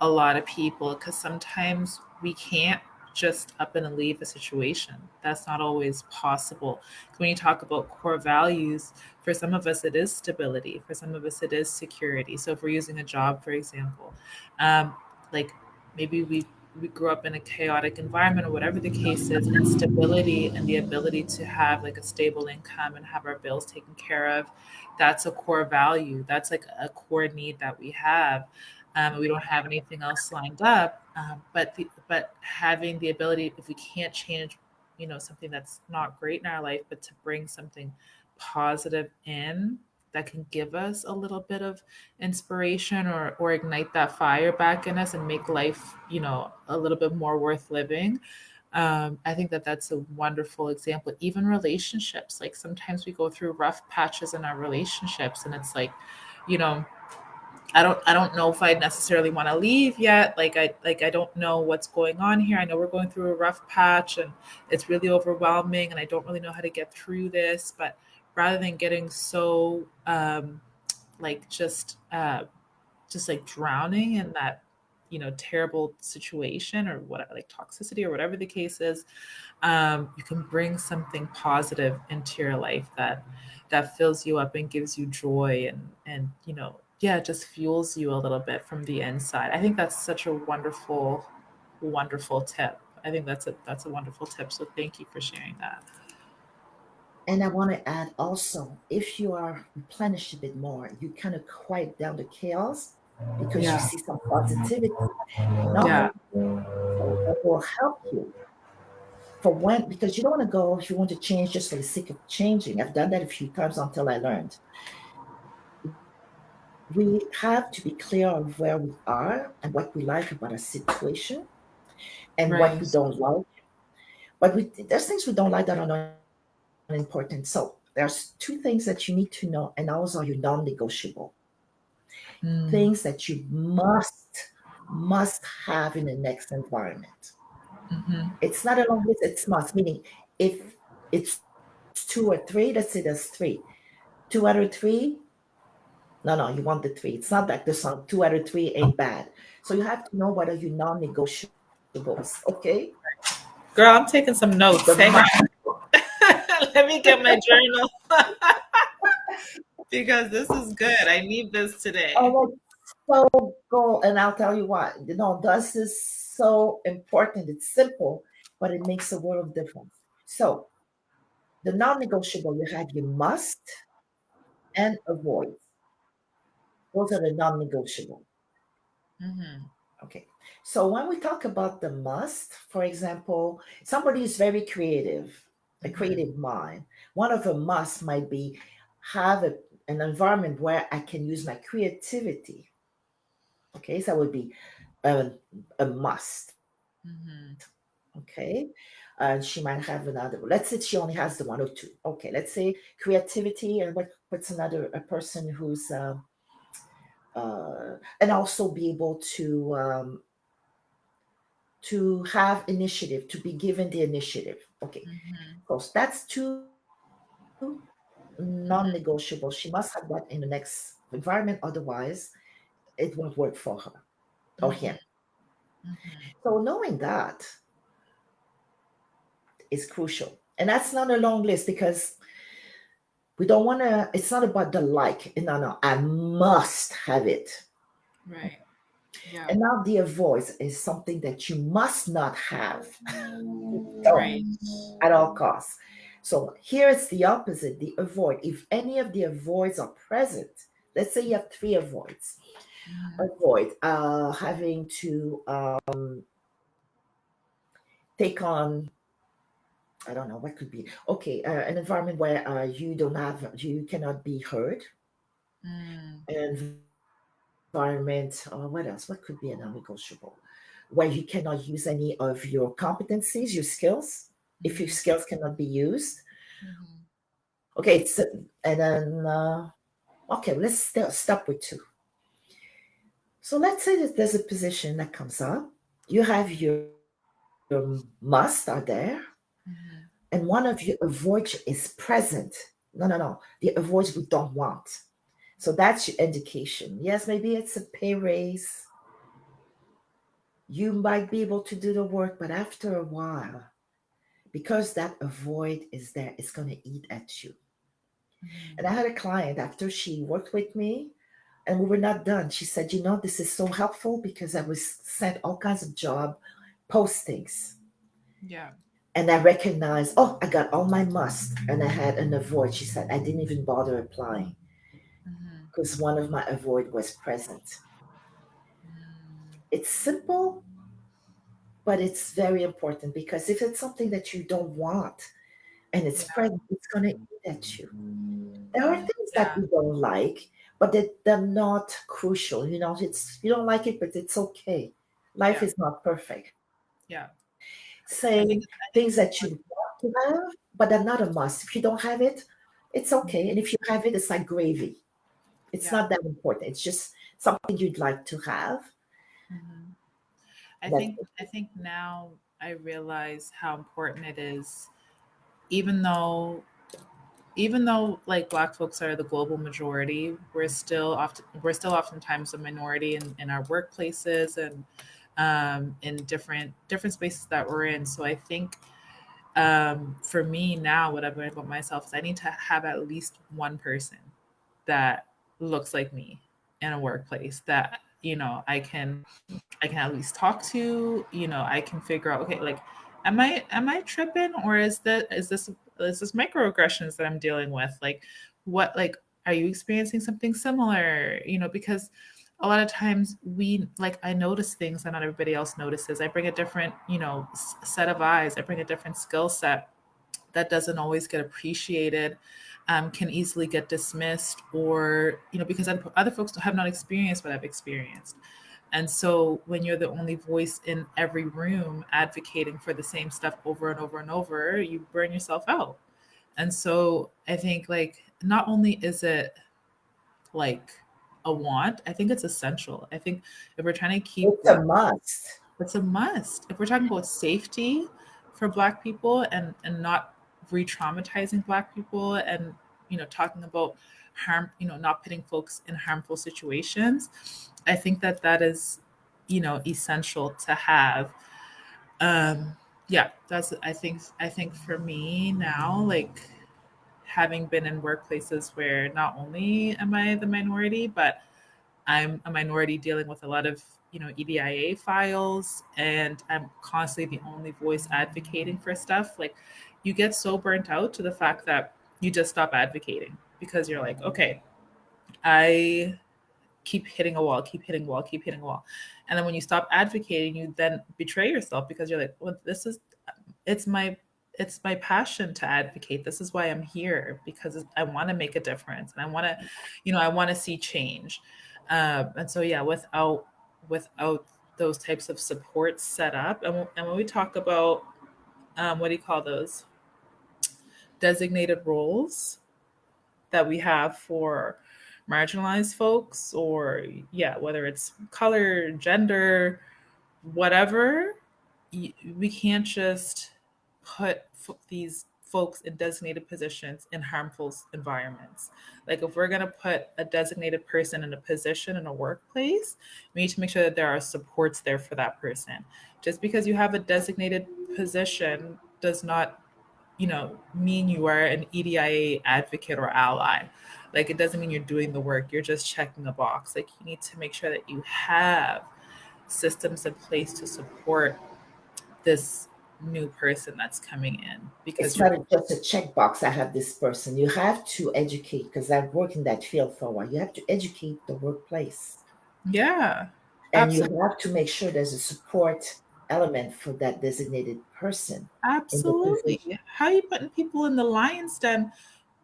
a lot of people, because sometimes we can't just up and leave a situation. That's not always possible. When you talk about core values, for some of us it is stability, for some of us it is security. So if we're using a job, for example, like maybe we grew up in a chaotic environment, or whatever the case is, and stability and the ability to have like a stable income and have our bills taken care of, that's a core value. That's like a core need that we have. We don't have anything else lined up, but having the ability, if we can't change, something that's not great in our life, but to bring something positive in that can give us a little bit of inspiration, or ignite that fire back in us and make life, a little bit more worth living. I think that that's a wonderful example. Even relationships, like sometimes we go through rough patches in our relationships, and it's like, you know, I don't know if I necessarily want to leave yet. I don't know what's going on here. I know we're going through a rough patch, and it's really overwhelming, and I don't really know how to get through this. But rather than getting so like just like drowning in that, terrible situation, or what, like toxicity or whatever the case is, you can bring something positive into your life that fills you up and gives you joy, and yeah, it just fuels you a little bit from the inside. I think that's such a wonderful tip. I think that's a wonderful tip, so thank you for sharing that. And I want to add also, if you are replenished a bit more, you kind of quiet down the chaos because you Yeah. see some positivity. Not Yeah. only that will help you for when, because you don't want to go if you want to change just for the sake of changing. I've done that a few times until I learned. We have to be clear of where we are and what we like about a situation and what we Right. don't like. But there's things we don't like that are not important. So there's two things that you need to know, and those are your non-negotiable Mm. things that you must have in the next environment. Hmm. It's not a long list, it's must, meaning if it's two or three, let's say there's three. Two out of three, no, you want the three. It's not like the song two out of three ain't bad. So you have to know what are your non-negotiables, okay? Girl, I'm taking some The notes. Hang must. on. Let me get my journal, because this is good. I need this today. Oh, so go, and I'll tell you what. This is so important. It's simple, but it makes a world of difference. So the non-negotiable, you have your must and avoid. Those are the non-negotiable. Mm-hmm. Okay. So when we talk about the must, for example, somebody is very creative, a Mm-hmm. creative mind. One of the must might be have an environment where I can use my creativity. Okay, so that would be a, a must. Mm-hmm. Okay. And she might have another. Let's say she only has the one or two. Okay, let's say creativity, and what's another a person who's and also be able to have initiative, to be given the initiative. Okay, Mm-hmm. so that's two non-negotiable. She must have that in the next environment, otherwise it won't work for her or him. Mm-hmm. Mm-hmm. So knowing that is crucial. And that's not a long list because we don't want to, it's not about the like. No, no, I must have it. Right. Yeah. And now the avoid is something that you must not have. Don't Right. at all costs. So here it's the opposite, the avoid. If any of the avoids are present, let's say you have three avoids. Mm-hmm. Avoid having to take on, I don't know, what could be, okay, an environment where you cannot be heard. Mm. Environment, what else? What could be a non-negotiable? Where you cannot use any of your competencies, your skills, if your Mm-hmm. skills cannot be used. Mm-hmm. Okay, and then okay, let's stop with two. So let's say that there's a position that comes up. You have your must are there, and Mm-hmm. one of your avoid is present. No, no, no. The avoid we don't want. So that's your indication. Yes, maybe it's a pay raise. You might be able to do the work, but after a while, because that avoid is there, it's going to eat at you. And I Mm-hmm. had a client after she worked with me and we were not done. She said, this is so helpful because I was sent all kinds of job postings. Yeah. And I recognized, oh, I got all my must. And I had an avoid. She said, I didn't even bother applying Mm-hmm. because one of my avoid was present. It's simple, but it's very important because if it's something that you don't want and it's Yeah. present, it's going to eat at you. There are things that Yeah. we don't like, but they're not crucial. It's you don't like it, but it's okay. Life Yeah. is not perfect. Yeah. Saying I things think that it's you important. want to have, but they're not a must. If you don't have it, it's okay. And if you have it, it's like gravy. It's Yeah. not that important. It's just something you'd like to have. Mm-hmm. That's I think now I realize how important it is, even though like black folks are the global majority, we're still oftentimes a minority in our workplaces and in different spaces that we're in. So I think for me now, what I've learned about myself is I need to have at least one person that looks like me in a workplace that I can at least talk to. I can figure out, okay, like, am I tripping, or is this microaggressions that I'm dealing with? Like, what, like, are you experiencing something similar? Because a lot of times I notice things that not everybody else notices. I bring a different, set of eyes. I bring a different skill set that doesn't always get appreciated, can easily get dismissed, or because other folks have not experienced what I've experienced. And so when you're the only voice in every room advocating for the same stuff over and over and over, you burn yourself out. And so I think, like, not only is it like a want, I think it's essential. I think if we're trying to keep it's a must. it's a must. If we're talking about safety for Black people, and not re-traumatizing Black people, and talking about harm, not putting folks in harmful situations, I think that is essential to have. Um, yeah, that's I think for me now, like, having been in workplaces where not only am I the minority, but I'm a minority dealing with a lot of, EDIA files, and I'm constantly the only voice advocating for stuff. Like, you get so burnt out to the fact that you just stop advocating because you're like, okay, I keep hitting a wall, keep hitting a wall, keep hitting a wall. And then when you stop advocating, you then betray yourself because you're like, well, it's my it's my passion to advocate. This is why I'm here, because I want to make a difference, and I want to, I want to see change. And so yeah, without those types of supports set up, and when we talk about what do you call those, designated roles that we have for marginalized folks, or yeah, whether it's color, gender, whatever, we can't just put these folks in designated positions in harmful environments. Like, if we're going to put a designated person in a position in a workplace, we need to make sure that there are supports there for that person. Just because you have a designated position does not, mean you are an EDIA advocate or ally. Like, it doesn't mean you're doing the work, you're just checking a box. Like, you need to make sure that you have systems in place to support this new person that's coming in, It's because you're not just a checkbox. I have this person. You have to educate, because I've worked in that field for a while. You have to educate the workplace, yeah, and you absolutely. have to make sure there's a support element for that designated person in the position. Absolutely. How are you putting people in the lion's den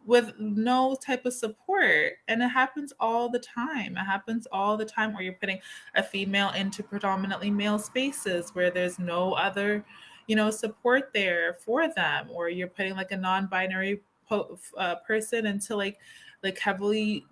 with no type of support? And it happens all the time. It happens all the time where you're putting a female into predominantly male spaces where there's no other, support there for them, or you're putting like a non-binary person into like heavily,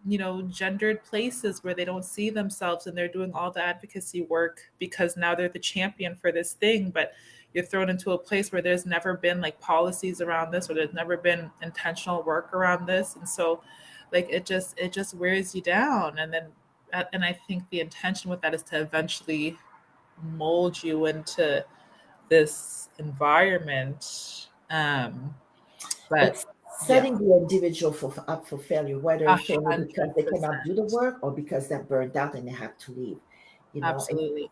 gendered places where they don't see themselves, and they're doing all the advocacy work because now they're the champion for this thing, but you're thrown into a place where there's never been like policies around this, or there's never been intentional work around this. And so like it just wears you down. And then and I think the intention with that is to eventually mold you into this environment. But It's yeah, setting the individual up for failure, whether a failure hundred because they cannot do the percent, work or because they're burned out and they have to leave. And absolutely,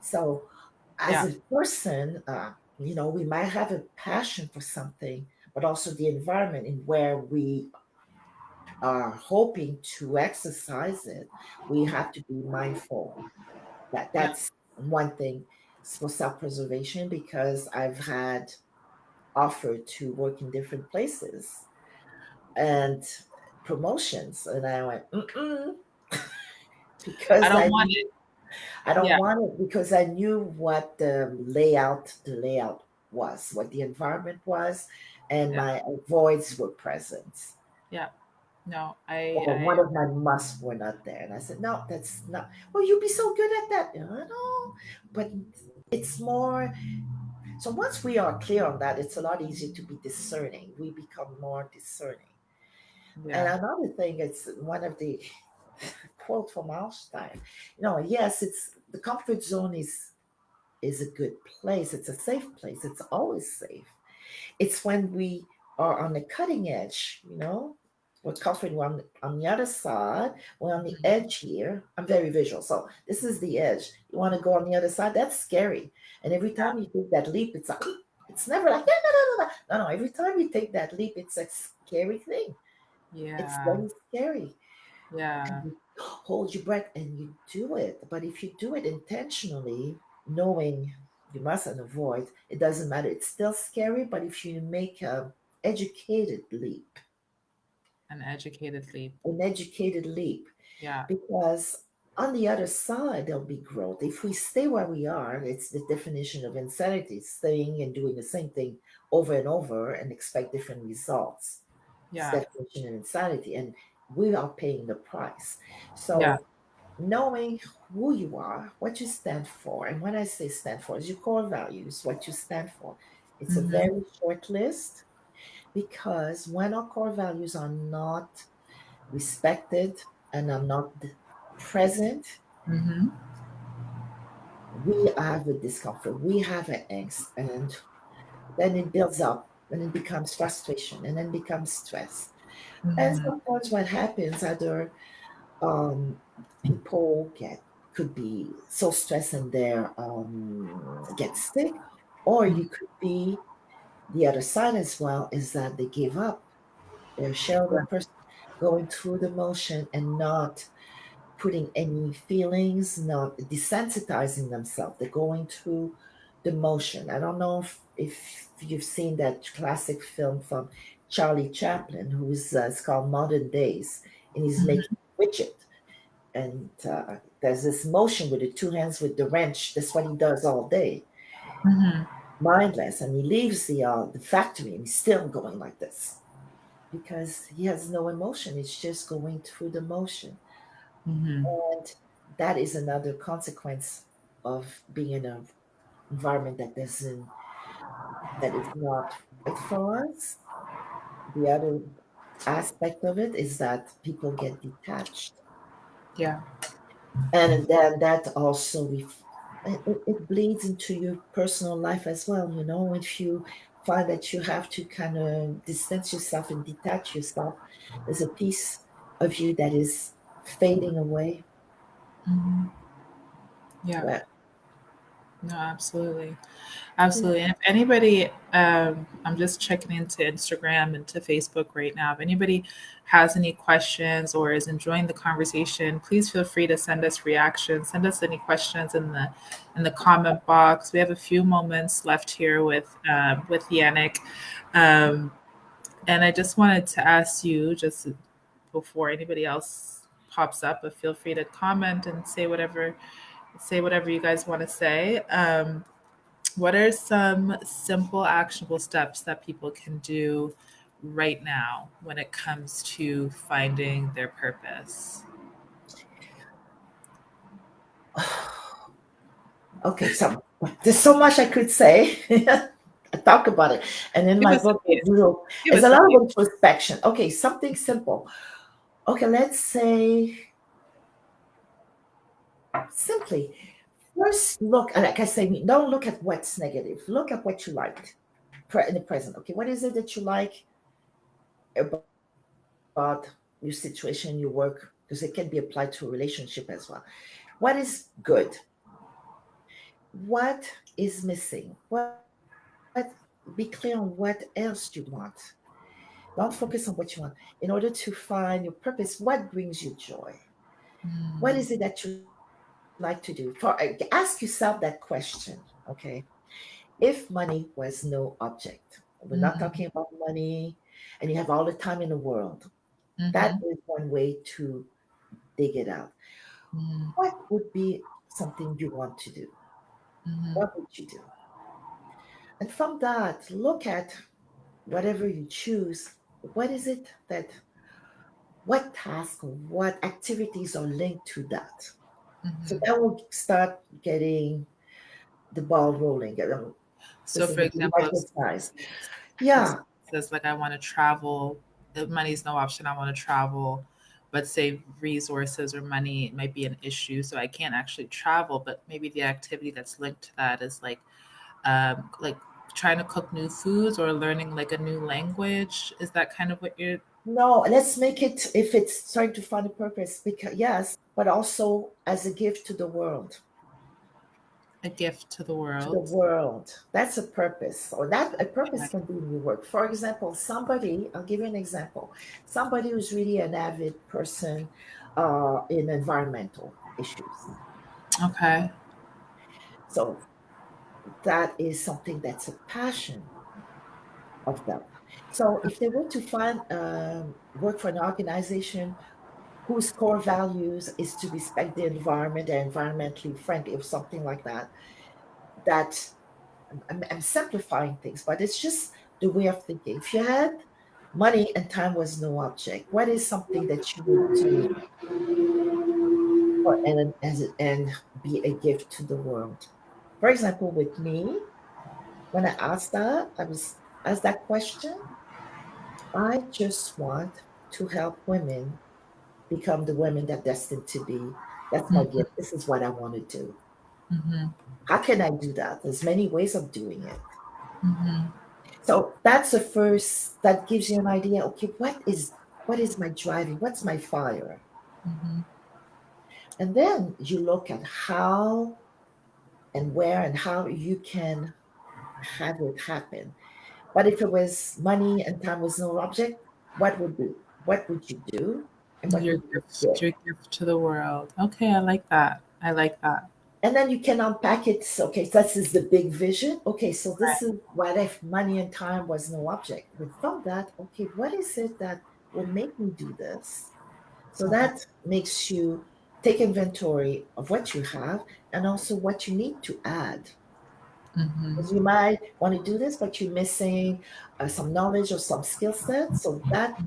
so as yeah, a person, we might have a passion for something, but also the environment in where we are hoping to exercise it, we have to be mindful that yeah, that's one thing for self-preservation, because I've had offered to work in different places and promotions, and I went I because don't want it. I don't Yeah, want it, because I knew what the layout was, what the environment was, and yeah, my voids were present. yeah, no, Or I one of my musts were not there. And I said, no, that's not, well, you'd be so good at that. No, but it's more. So once we are clear on that, it's a lot easier to be discerning. We become more discerning. And yeah, another thing, it's one of the quote from Einstein. Yes, it's the comfort zone is a good place. It's a safe place. It's always safe. It's when we are on the cutting edge, we're comfortable on the other side. We're on the edge here. I'm very visual. So this is the edge. You want to go on the other side? That's scary. And every time you take that leap, it's like, it's never like, no, no, no, no, no. No, no. Every time you take that leap, it's a scary thing. It's yeah, very scary. And yeah, you hold your breath and you do it. But if you do it intentionally, knowing you mustn't avoid, it doesn't matter. It's still scary, but if you make a educated leap, an educated leap. an educated leap, Yeah, because on the other side there'll be growth. If we stay where we are, it's the definition of insanity, staying and doing the same thing over and over and expect different results. It's yeah, definition of insanity, and we are paying the price. yeah, So knowing who you are, what you stand for, and when I say stand for, is your core values, what you stand for. It's a mm-hmm, very short list, because when our core values are not respected and are not present, mm-hmm, we have a discomfort, we have an angst, and then it builds up and it becomes frustration and then becomes stress. And mm-hmm, sometimes what happens, either people get could be so stressed and they get sick, or you could be the other side as well is that they give up. They're shell of a person going through the motion and not putting any feelings, not desensitizing themselves. They're going through the motion. I don't know if you've seen that classic film from Charlie Chaplin, who's it's called Modern Days, and he's making a widget. And there's this motion with the two hands with the wrench. That's what he does all day, Mm-hmm. mindless. And he leaves the factory and he's still going like this because he has no emotion. It's just going through the motion. Mm-hmm. And that is another consequence of being in an environment that is not right for us. The other aspect of it is that people get detached. Yeah. And then that also it bleeds into your personal life as well. You know, if you find that you have to kind of distance yourself and detach yourself, there's a piece of you that is fading away. Mm-hmm. Yeah. Well, No, absolutely. yeah. Absolutely. And if anybody, I'm just checking into Instagram and to Facebook right now. If anybody has any questions or is enjoying the conversation, please feel free to send us reactions. Send us any questions in the comment box. We have a few moments left here with Yannick, um, and I just wanted to ask you just before anybody else pops up, but feel free to comment and say whatever you guys want to say. What are some simple, actionable steps that people can do right now when it comes to finding their purpose? Okay, so there's so much I could say. I talk about it. And in Give my us a book, few. Give there's a us a lot few. of introspection. Okay, something simple. Okay, let's say simply first look, and like I say, don't look at what's negative. Look at what you liked in the present. Okay, what is it that you like about your situation, your work? Because it can be applied to a relationship as well. What is good? What is missing? Be clear on what else you want. Don't focus on what you want. In order to find your purpose, what brings you joy? What is it that you like to do? Ask yourself that question, okay? If money was no object, we're not talking about Mm-hmm. money and you have all the time in the world. That Mm-hmm. is one way to dig it out. Mm-hmm. What would be something you want to do? Mm-hmm. What would you do? And from that, look at whatever you choose. What is it that, what task or what activities are linked to that? So Mm-hmm. that will start getting the ball rolling. So, This is for the example, exercise. if Yeah. someone says like I want to travel, if money's no option, I want to travel, but say resources or money might be an issue, so I can't actually travel. But maybe the activity that's linked to that is like trying to cook new foods or learning like a new language. Is that kind of what you're No, let's make it if it's trying to find a purpose, because yes, but also as a gift to the world. a gift to the To the world? world. That's a purpose. Or that a purpose Okay. can be in your work. For example, somebody, I'll give you an example. Somebody who's really an avid person in environmental issues. Okay. So that is something that's a passion of them. So if they were to find work for an organization whose core values is to respect the environment and environmentally friendly or something like that, that I'm simplifying things, but it's just the way of thinking. If you had money and time was no object, what is something that you would do and be a gift to the world? For example, with me, when I was asked that question, I just want to help women become the women they're destined to be. That's my Mm-hmm. gift. This is what I want to do. Mm-hmm. How can I do that? There's many ways of doing it. Mm-hmm. So that's the first that gives you an idea. Okay, what is my driving? What's my fire? Mm-hmm. And then you look at how and where and how you can have it happen. But if it was money and time was no object, what would you do and what Your would you gift, give? your gift to the world. Okay, I like that. I like that. And then you can unpack it. So, okay, so this is the big vision. Okay, so this Right. is what if money and time was no object. But from that, okay, what is it that will make me do this? So Mhm. that makes you take inventory of what you have and also what you need to add. Because you might want to do this, but you're missing some knowledge or some skill set. So that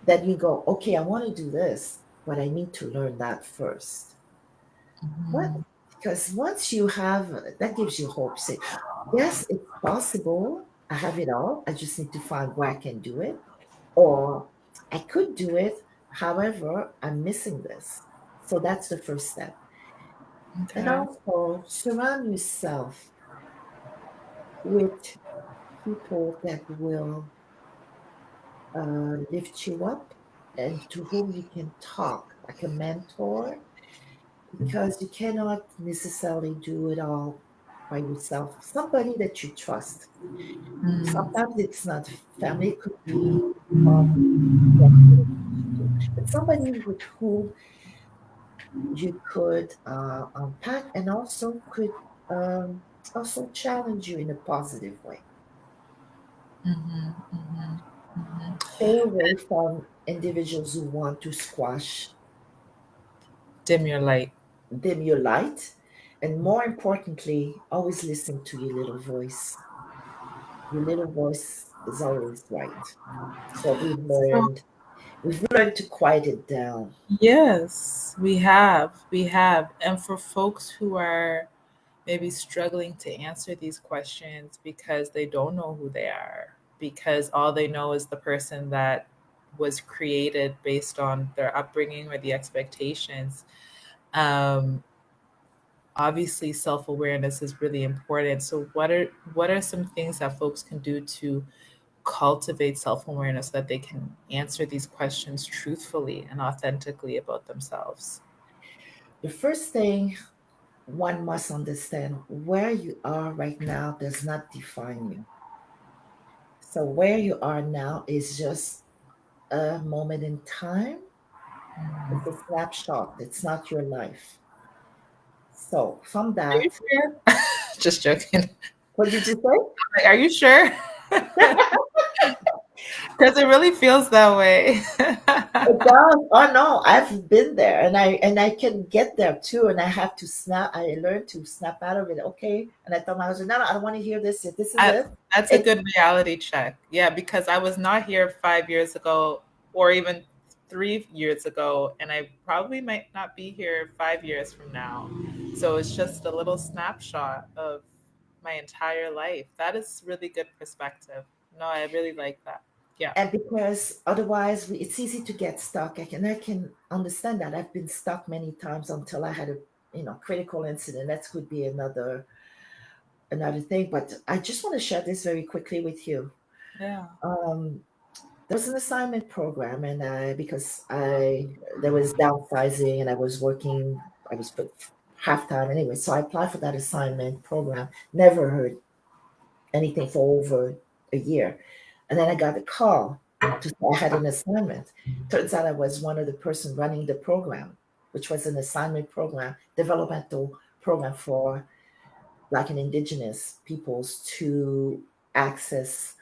then you go, okay, I want to do this, but I need to learn that first. What? Because once you have that gives you hope. Say, yes, it's possible. I have it all. I just need to find where I can do it. Or I could do it. However, I'm missing this. So that's the first step. And Okay. also surround yourself with people that will lift you up and to whom you can talk like a mentor because you cannot necessarily do it all by yourself. Somebody that you trust. Mm, Sometimes it's not family, it could be um, yeah, but somebody with whom you could unpack and also could um, also challenge you in a positive way. Stay away from individuals who want to squash, dim your light. dim your light, and more importantly, always listen to your little voice. Your little voice is always right. So So, we've learned to quiet it down. yes, we have. We have. And for folks who are maybe struggling to answer these questions because they don't know who they are, because all they know is the person that was created based on their upbringing or the expectations. Um, Obviously, self-awareness is really important. So what are some things that folks can do to cultivate self-awareness so that they can answer these questions truthfully and authentically about themselves? The first thing one must understand where you are right now does not define you. So, where you are now is just a moment in time, it's a snapshot, it's not your life. So, from Are you that, sure? Just joking. what did you say? Like, are you sure? Because it really feels that way. It does. Oh no, I've been there and I can get there too. And I have to snap, I learned to snap out of it. Okay. And I thought my husband, no, no, I don't want to hear this. If this is I, it. that's a It good reality check. Yeah, because I was not here 5 years ago or even 3 years ago, and I probably might not be here 5 years from now. So it's just a little snapshot of my entire life. That is really good perspective. No, I really like that. Yeah. and because otherwise it's easy to get stuck. I can understand that. I've been stuck many times until I had a critical incident. That could be another thing. But I just want to share this very quickly with you. Yeah. Um, there was an assignment program, and because I there was downsizing, and I was working, I was put half time anyway. So I applied for that assignment program. Never heard anything for over a year, and then I got a call to say I had an assignment. Turns out I was one of the person running the program, which was an assignment program, developmental program for Black and Indigenous peoples to access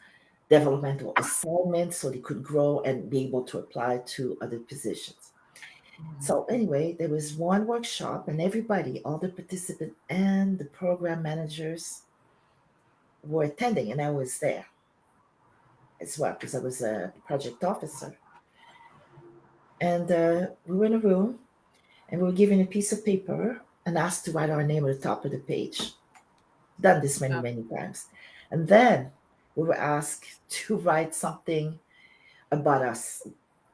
developmental assignments so they could grow and be able to apply to other positions. So anyway, there was one workshop and everybody, all the participants and the program managers were attending and I was there as well because I was a project officer. And we were in a room and we were given a piece of paper and asked to write our name at the top of the page. Done this many, Yeah. many times. And then we were asked to write something about us,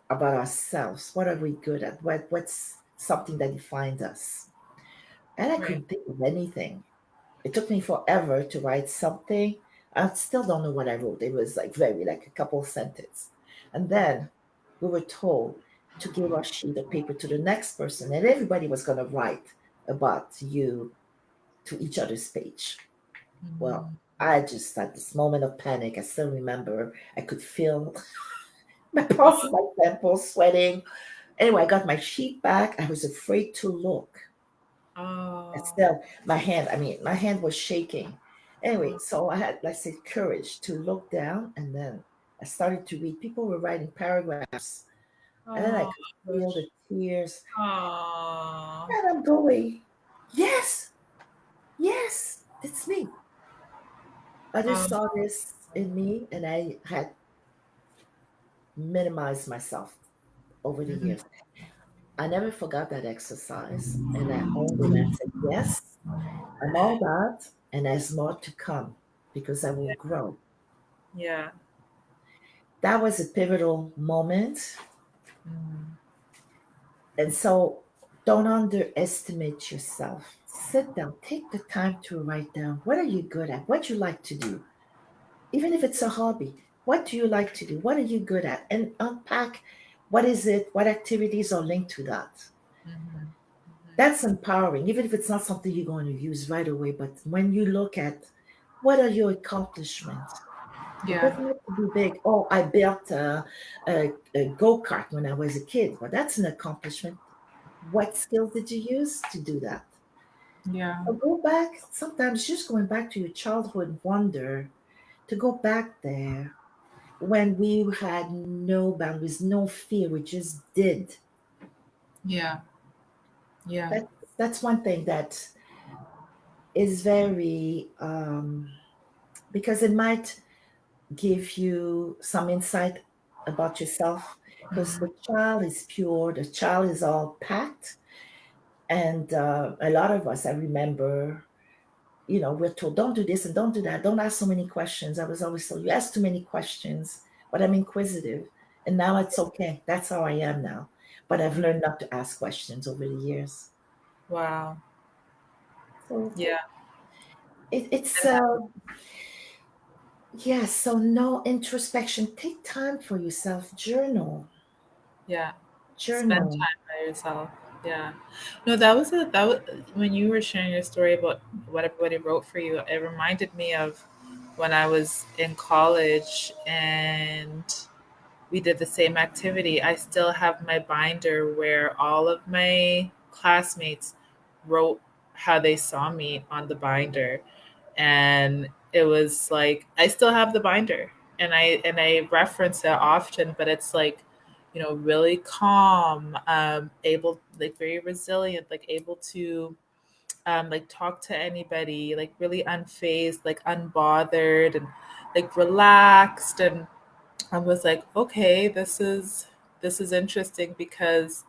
about ourselves. What are we good at? What's something that defines us? And I Right. couldn't think of anything. It took me forever to write something. I still don't know what I wrote. It was like very like a couple of sentences. And then we were told to give our sheet of paper to the next person, and everybody was going to write about you to each other's page. Well, Mm. I just had this moment of panic. I still remember I could feel my pulse in my temples, sweating. Anyway, I got my sheet back. I was afraid to look. And Oh. still, my hand was shaking. Anyway, Oh. so I had, let's say, courage to look down, and then I started to read. People were writing paragraphs, and then I Oh. could feel the tears. Oh. And I'm going, yes, yes, it's me. Others Oh. saw this in me, and I had minimized myself over the Mhm. years. I never forgot that exercise, and I owned it. I said, yes, I'm all that, and there's more to come because I will grow. Yeah. That was a pivotal moment. Mm. And so don't underestimate yourself. Sit down, take the time to write down what are you good at, what you like to do, even if it's a hobby. What do you like to do? What are you good at? And unpack what is it, what activities are linked to that. Mhm. Mhm. That's empowering, even if it's not something you're going to use right away. But when you look at what are your accomplishments, it Yeah. doesn't have to be big. Oh, I built a go kart when I was a kid. Well, that's an accomplishment. What skills did you use to do that? Yeah. So go back, sometimes just going back to your childhood wonder, to go back there when we had no boundaries, no fear, we just did. Yeah. Yeah. That, that's one thing that is very, because it might give you some insight about yourself, because Mhm. the child is pure, the child is all packed. And a lot of us, I remember, we're told, don't do this and don't do that. Don't ask so many questions. I was always told, you ask too many questions, but I'm inquisitive. And now it's okay. That's how I am now. But I've learned not to ask questions over the years. Wow. So Yeah. it's, And that, yeah, so no introspection. Take time for yourself. yeah. Spend Journal. time by yourself. Yeah. No, that was when you were sharing your story about what everybody wrote for you, it reminded me of when I was in college and we did the same activity. I still have my binder where all of my classmates wrote how they saw me on the binder. And it was like I still have the binder and I reference it often, but it's like, really calm, able, like very resilient, like able to like talk to anybody, like really unfazed, like unbothered and like relaxed. And I was like, okay, this is interesting because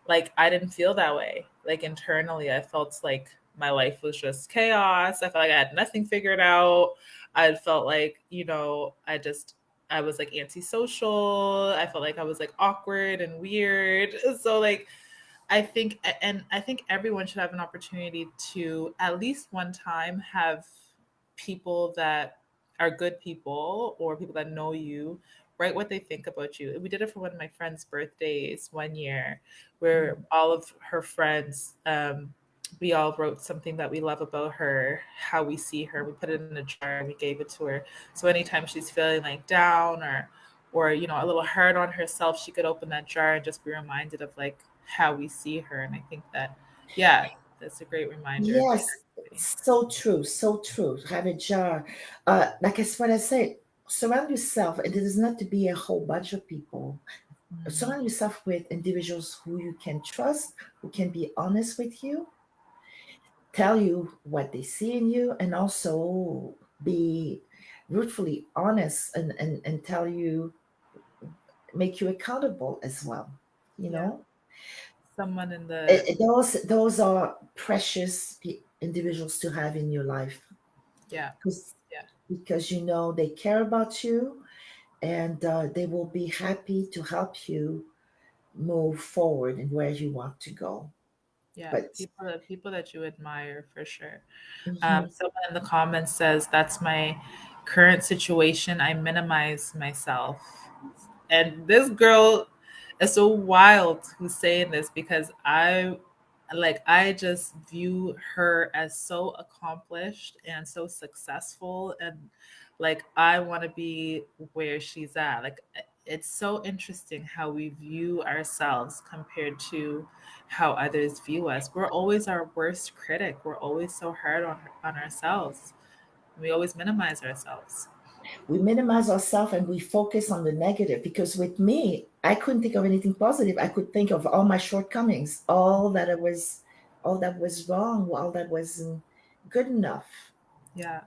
like I didn't feel that way. Like internally, I felt like my life was just chaos. I felt like I had nothing figured out. I felt like, I was like antisocial. I felt like I was like awkward and weird. So like I think everyone should have an opportunity to at least one time have people that are good people or people that know you write what they think about you. We did it for one of my friends' birthdays one year, where all of her friends, we all wrote something that we love about her, how we see her. We put it in a jar and we gave it to her. So anytime she's feeling like down or a little hard on herself, she could open that jar and just be reminded of like how we see her. And I think that, yeah, that's a great reminder, a great Yes, activity. so true, so true. Have a jar. Like it's what I say, surround yourself. It does not to be a whole bunch of people. Mm, Surround yourself with individuals who you can trust, who can be honest with you, tell you what they see in you, and also be truthfully honest and tell you, make you accountable as well. You yeah, know, someone in the those are precious individuals to have in your life yeah, because yeah, they care about you, and they will be happy to help you move forward and where you want to go. yeah, But people that you admire for sure. mhm, Someone in the comments says that's my current situation. I minimize myself, and this girl it's so wild who's saying this because I just view her as so accomplished and so successful, and like I want to be where she's at. Like it's so interesting how we view ourselves compared to how others view us. We're always our worst critic. We're always so hard on ourselves. We always minimize ourselves. We minimize ourselves and we focus on the negative, because with me, I couldn't think of anything positive. I could think of all my shortcomings, all that was wrong, all that wasn't good enough, Yeah,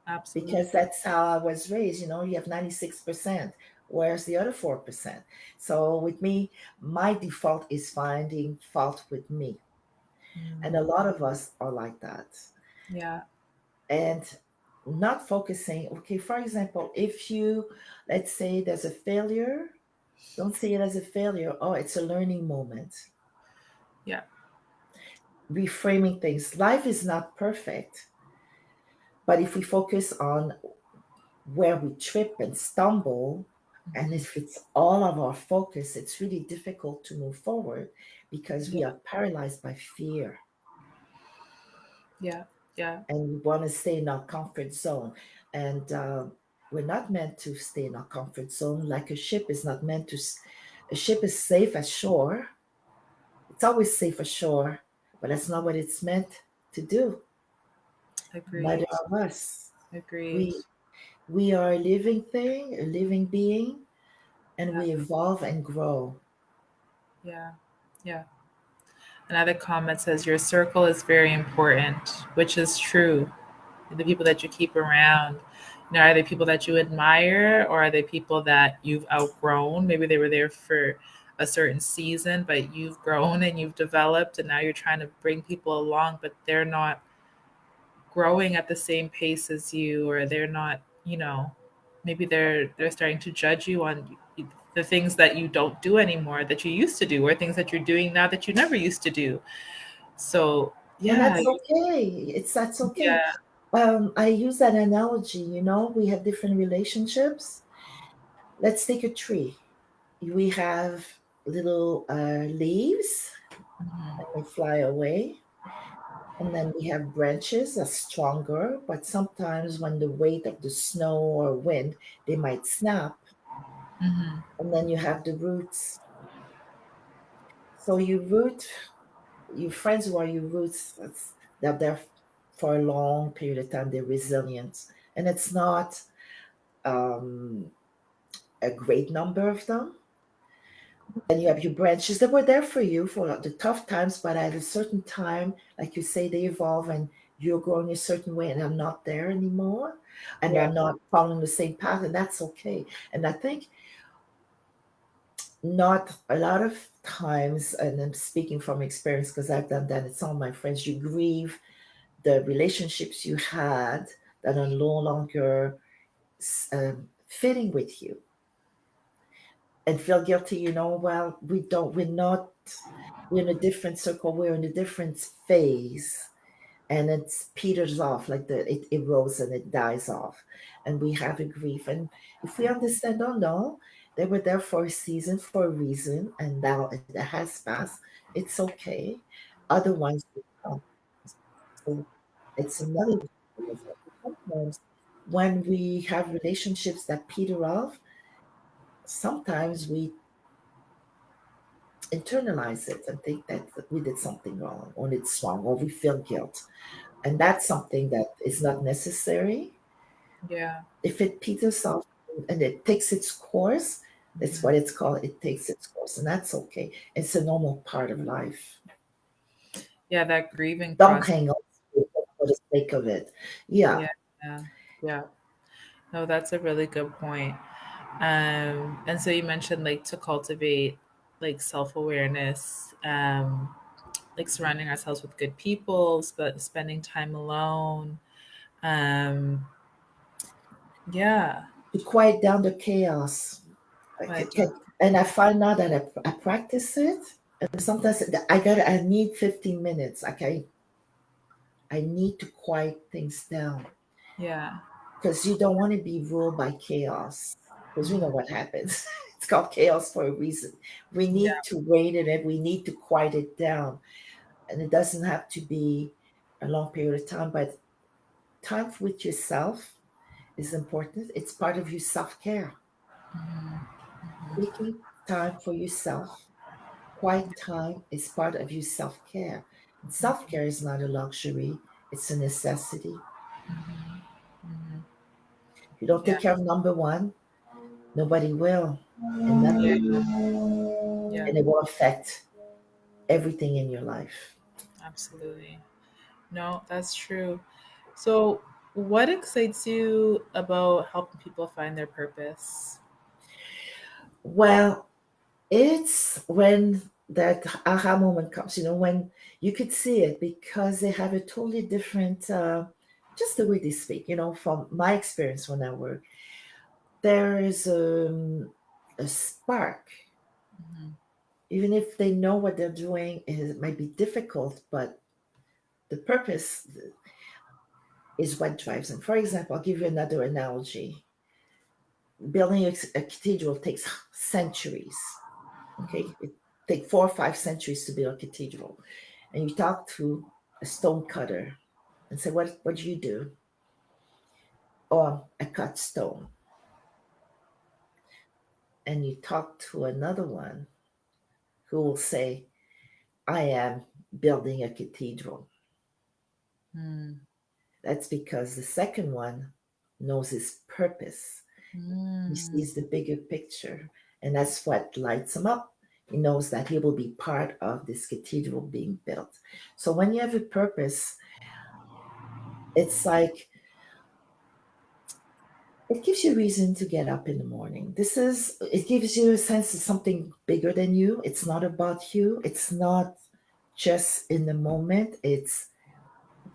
because absolutely. that's how I was raised. You have 96%. Where's the other 4%? So with me, my default is finding fault with me. And a Mm, lot of us are like that. yeah. And not focusing. Okay, for example, if you, let's say there's a failure, don't see it as a failure. Oh, it's a learning moment. Yeah. Reframing things. Life is not perfect, but if we focus on where we trip and stumble, and Mhm. if it's all of our focus, it's really difficult to move forward because Yeah. we are paralyzed by fear, Yeah. Yeah. and we want to stay in our comfort zone. And we're not meant to stay in our comfort zone. Like a ship is not meant to, a ship is safe ashore. It's always safe ashore, but that's not what it's meant to do. Neither Agreed. of us. Agreed. We we are a living thing, a living being, and Yeah. we evolve and grow. Yeah. Yeah. Another comment says your circle is very important, which is true. The people that you keep around, are they people that you admire or are they people that you've outgrown? Maybe they were there for a certain season, but you've grown and you've developed, and now you're trying to bring people along, but they're not growing at the same pace as you, or they're not, maybe they're starting to judge you on the things that you don't do anymore that you used to do, or things that you're doing now that you never used to do. So And yeah. that's okay. That's okay. Yeah. I use that analogy. We have different relationships. Let's take a tree. We have little leaves, and Mhm. they fly away. And then we have branches that's stronger, but sometimes when the weight of the snow or wind, they might snap. Mhm. And then you have the roots. So your friends who are your roots, they're there for a long period of time. They're resilient. And it's not um, a great number of them. Then you have your branches that were there for you for the tough times, but at a certain time, like you say, they evolve and you're growing a certain way, and I'm not there anymore, and Yeah. I'm not following the same path, and that's okay. And I think not a lot of times, and I'm speaking from experience because I've done that, it's all my friends, you grieve the relationships you had that are no longer fitting with you, and feel guilty. Well, we're not, we're in a different circle, we're in a different phase, and it's peters off, like it erodes and it dies off, and we have a grief. And if we understand, oh no, they were there for a season, for a reason, and now it has passed, it's okay. Other ones will come. So it's another sometimes when we have relationships that peter off, sometimes we internalize it and think that we did something wrong or it's wrong or we feel guilt. And that's something that is not necessary. Yeah. If it peters off and it takes its course, that's Mhm. what it's called. It takes its course, and that's okay. It's a normal part of life. Yeah, that grieving Don't process. hang on to it for the sake of it. Yeah. Yeah. Yeah. Yeah. No, that's a really good point. And so you mentioned like to cultivate like self-awareness, like surrounding ourselves with good people, but spending time alone. Um, yeah. To quiet down the chaos. Quiet down. And I find now that I practice it, and sometimes I need 15 minutes. I need to quiet things down, Yeah. because you don't want to be ruled by chaos, because we know Mhm. what happens. It's called chaos for a reason. We Yeah. need to rein it in. We need to quiet it down. And it doesn't have to be a long period of time, but time with yourself is important. It's part of your self care. Taking time for yourself, quiet time is part of your self care. And self care is not a luxury, it's a necessity. If you don't Yeah. take care of number one, nobody will. And number Yeah. two, Yeah. and it will affect everything in your life. Absolutely. No, that's true. So, what excites you about helping people find their purpose? Well, it's when that aha moment comes, when you could see it because they have a totally different, just the way they speak, from my experience when I work, there is a spark. Mhm. Even if they know what they're doing, it might be difficult, but the purpose is what drives them. For example, I'll give you another analogy. Building a cathedral takes centuries. Okay, it takes 4 or 5 centuries to build a cathedral, and you talk to a stone cutter and say, "What do you do?" Or I cut stone, and you talk to another one who will say, "I am building a cathedral." Mm. That's because the second one knows his purpose. He Mm. sees the bigger picture, and that's what lights him up. He knows that he will be part of this cathedral being built. So when you have a purpose, it's like it gives you a reason to get up in the morning. It gives you a sense of something bigger than you. It's not about you. It's not just in the moment. It's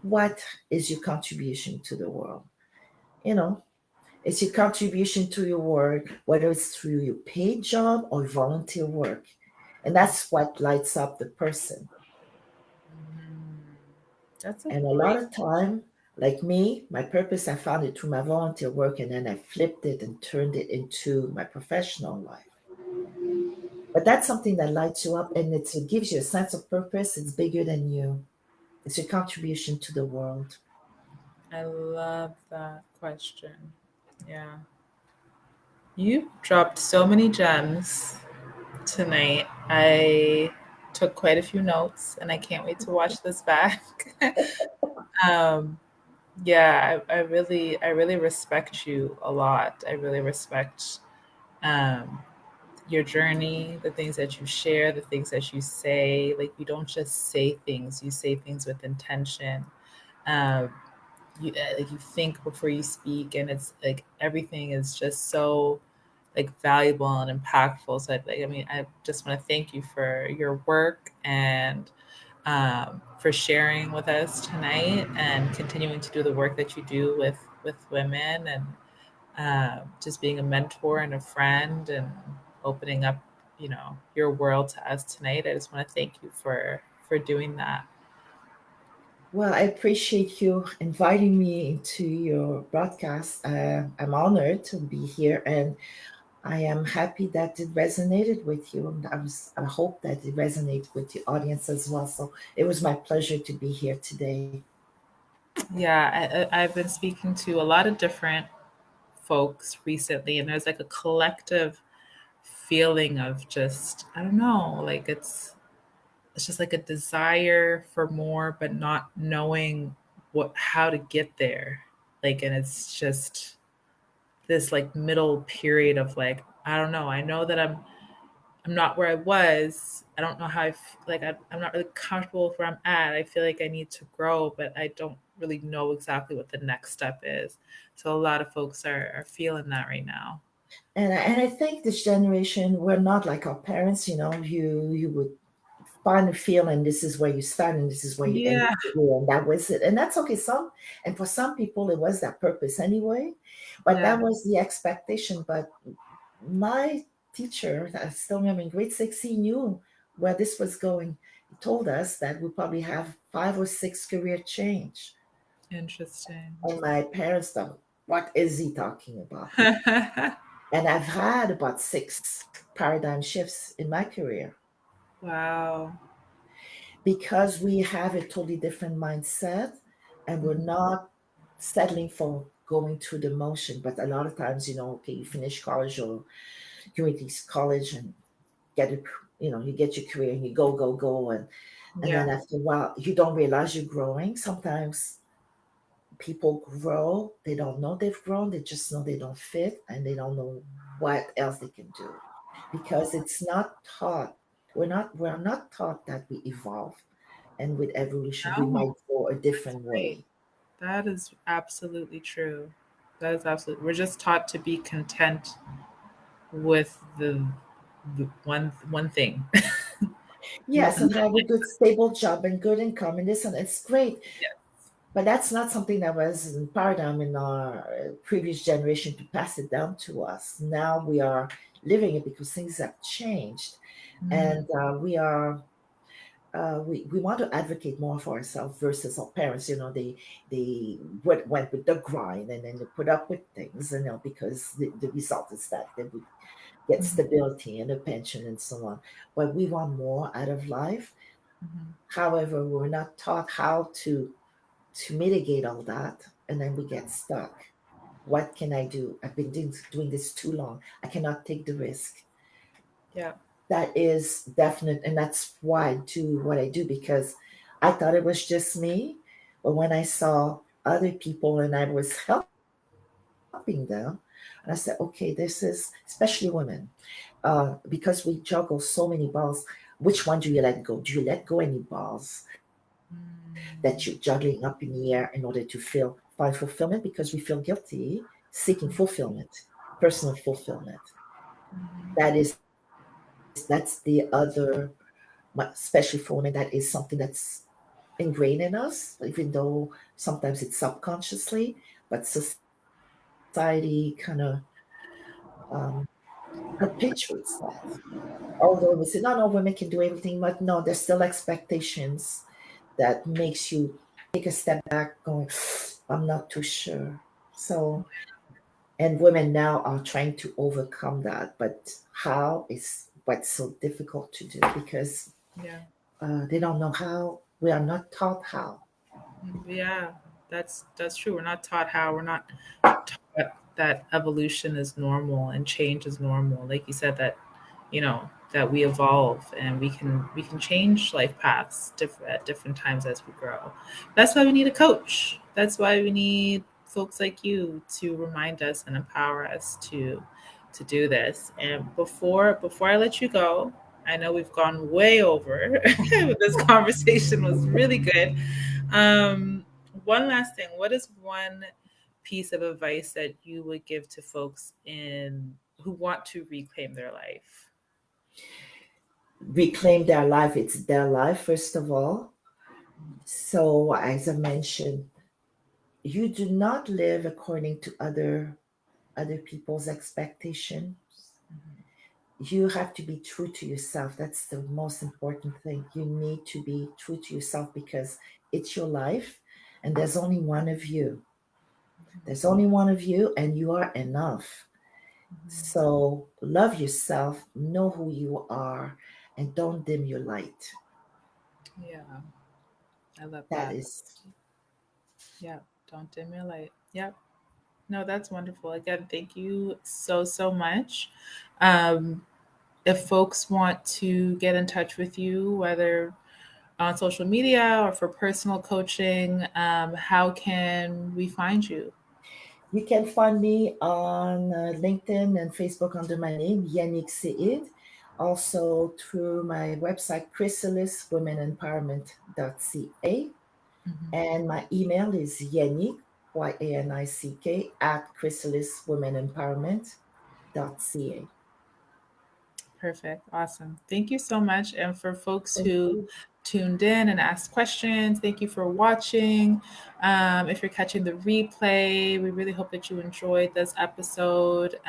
what is your contribution to the world? You know, it's your contribution to your work, whether it's through your paid job or volunteer work. And that's what lights up the person. Mm. That's a And a lot great. of time, like me, my purpose, I found it through my volunteer work and then I flipped it and turned it into my professional life. But that's something that lights you up and it gives you a sense of purpose. It's bigger than you. It's your contribution to the world. I love that question. Yeah. You dropped so many gems tonight. I took quite a few notes and I can't wait to watch this back. um, yeah, I really respect you a lot. I really respect um, your journey, the things that you share, the things that you say. Like you don't just say things; you say things with intention. Um, like you think before you speak, and it's like everything is just so like valuable and impactful. So I mean, I just want to thank you for your work and for sharing with us tonight and continuing to do the work that you do with women and just being a mentor and a friend and opening up, your world to us tonight. I just want to thank you for doing that. Well, I appreciate you inviting me into your broadcast. I'm honored to be here and I am happy that it resonated with you. And I hope that it resonates with the audience as well. So it was my pleasure to be here today. Yeah, I've been speaking to a lot of different folks recently, and there's like a collective feeling of just I don't know, like it's just like a desire for more, but not knowing how to get there. Like, and it's just this like middle period of like I don't know. I know that I'm not where I was. I don't know how I'm not really comfortable with where I'm at. I feel like I need to grow, but I don't really know exactly what the next step is. So a lot of folks are feeling that right now. And I think this generation, we're not like our parents, you would find a feel and this is where you start and this is where you end Yeah. and that was it. And that's okay. And for some people it was that purpose anyway, but Yeah. that was the expectation. But my teacher, I still remember in grade six, he knew where this was going. He told us that we probably have 5 or 6 career change. Interesting. And my parents thought, what is he talking about? And I've had about six paradigm shifts in my career Wow. because we have a totally different mindset and we're Mhm. not settling for going through the motion. But a lot of times, okay, you finish college or community college and get a, you get your career and you go, go, go. And Yeah. then after a while, you don't realize you're growing. Sometimes people grow, they don't know they've grown, they just know they don't fit and they don't know what else they can do because it's not taught. We're not taught that we evolve, and with evolution we No, might go a that's different right. way. That is absolutely true. That is absolutely. We're just taught to be content with the one thing. Yes, One. and have a good stable job and good income and this and it's great. Yeah. But that's not something that was in paradigm in our previous generation to pass it down to us. Now we are living it because things have changed, Mm, and we want to advocate more for ourselves versus our parents. They went with the grind and then they put up with things, because the result is that they would get mhm, stability and a pension and so on. But we want more out of life. mhm. However, we're not taught how to mitigate all that, and then we get stuck. What can I do? I've been doing this too long. I cannot take the risk. Yeah. That is definite, and that's why I do what I do because I thought it was just me, but when I saw other people and I was helping them, and I said, okay, this is especially women, because we juggle so many balls. Which one do you let go? Do you let go any balls that you're Mm, juggling up in the air in order to find fulfillment? Because we feel guilty seeking fulfillment, personal fulfillment. That's the other, especially for women, that is something that's ingrained in us, even though sometimes it's subconsciously, but society kind of um, perpetuates that. Although we say, no, no, women can do everything, but no, there's still expectations that makes you take a step back going, I'm not too sure. So, and women now are trying to overcome that, but how is what's so difficult to do because yeah. they don't know how. We are not taught how. Yeah. That's true. We're not taught how. We're not taught that evolution is normal and change is normal. Like you said, that we evolve and we can change life paths at different times as we grow. That's why we need a coach. That's why we need folks like you to remind us and empower us to do this. And before I let you go, I know we've gone way over. This conversation was really good. One last thing. What is one piece of advice that you would give to folks in who want to reclaim their life? Reclaim their life. It's their life, first of all. So, as I mentioned, you do not live according to other people's expectations. You have to be true to yourself. That's the most important thing. You need to be true to yourself because it's your life and there's only one of you. There's only one of you and you are enough. So love yourself, know who you are, and don't dim your light. Yeah, I love That that. is Yeah, don't dim your light. Yep. No, that's wonderful. Again, thank you so much. Um, if folks want to get in touch with you, whether on social media or for personal coaching, how can we find you? You can find me on LinkedIn and Facebook under my name, Yanick Séïde. Also through my website, chrysaliswomenempowerment.ca. Mhm. And my email is Yanick, Yanick, at chrysaliswomenempowerment.ca. Perfect. Awesome. Thank you so much. And for folks Thank who you. tuned in and asked questions, thank you for watching. If you're catching the replay, we really hope that you enjoyed this episode.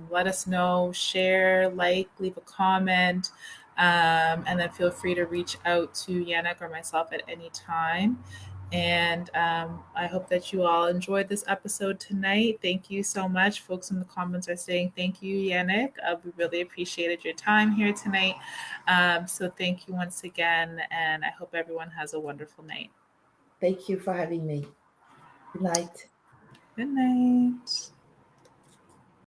Let us know, share, leave a comment, and then feel free to reach out to Yannick or myself at any time. And I hope that you all enjoyed this episode tonight. Thank you so much. Folks in the comments are saying thank you, Yanick. We really appreciated your time here tonight. So thank you once again. And I hope everyone has a wonderful night. Thank you for having me. Good night. Good night.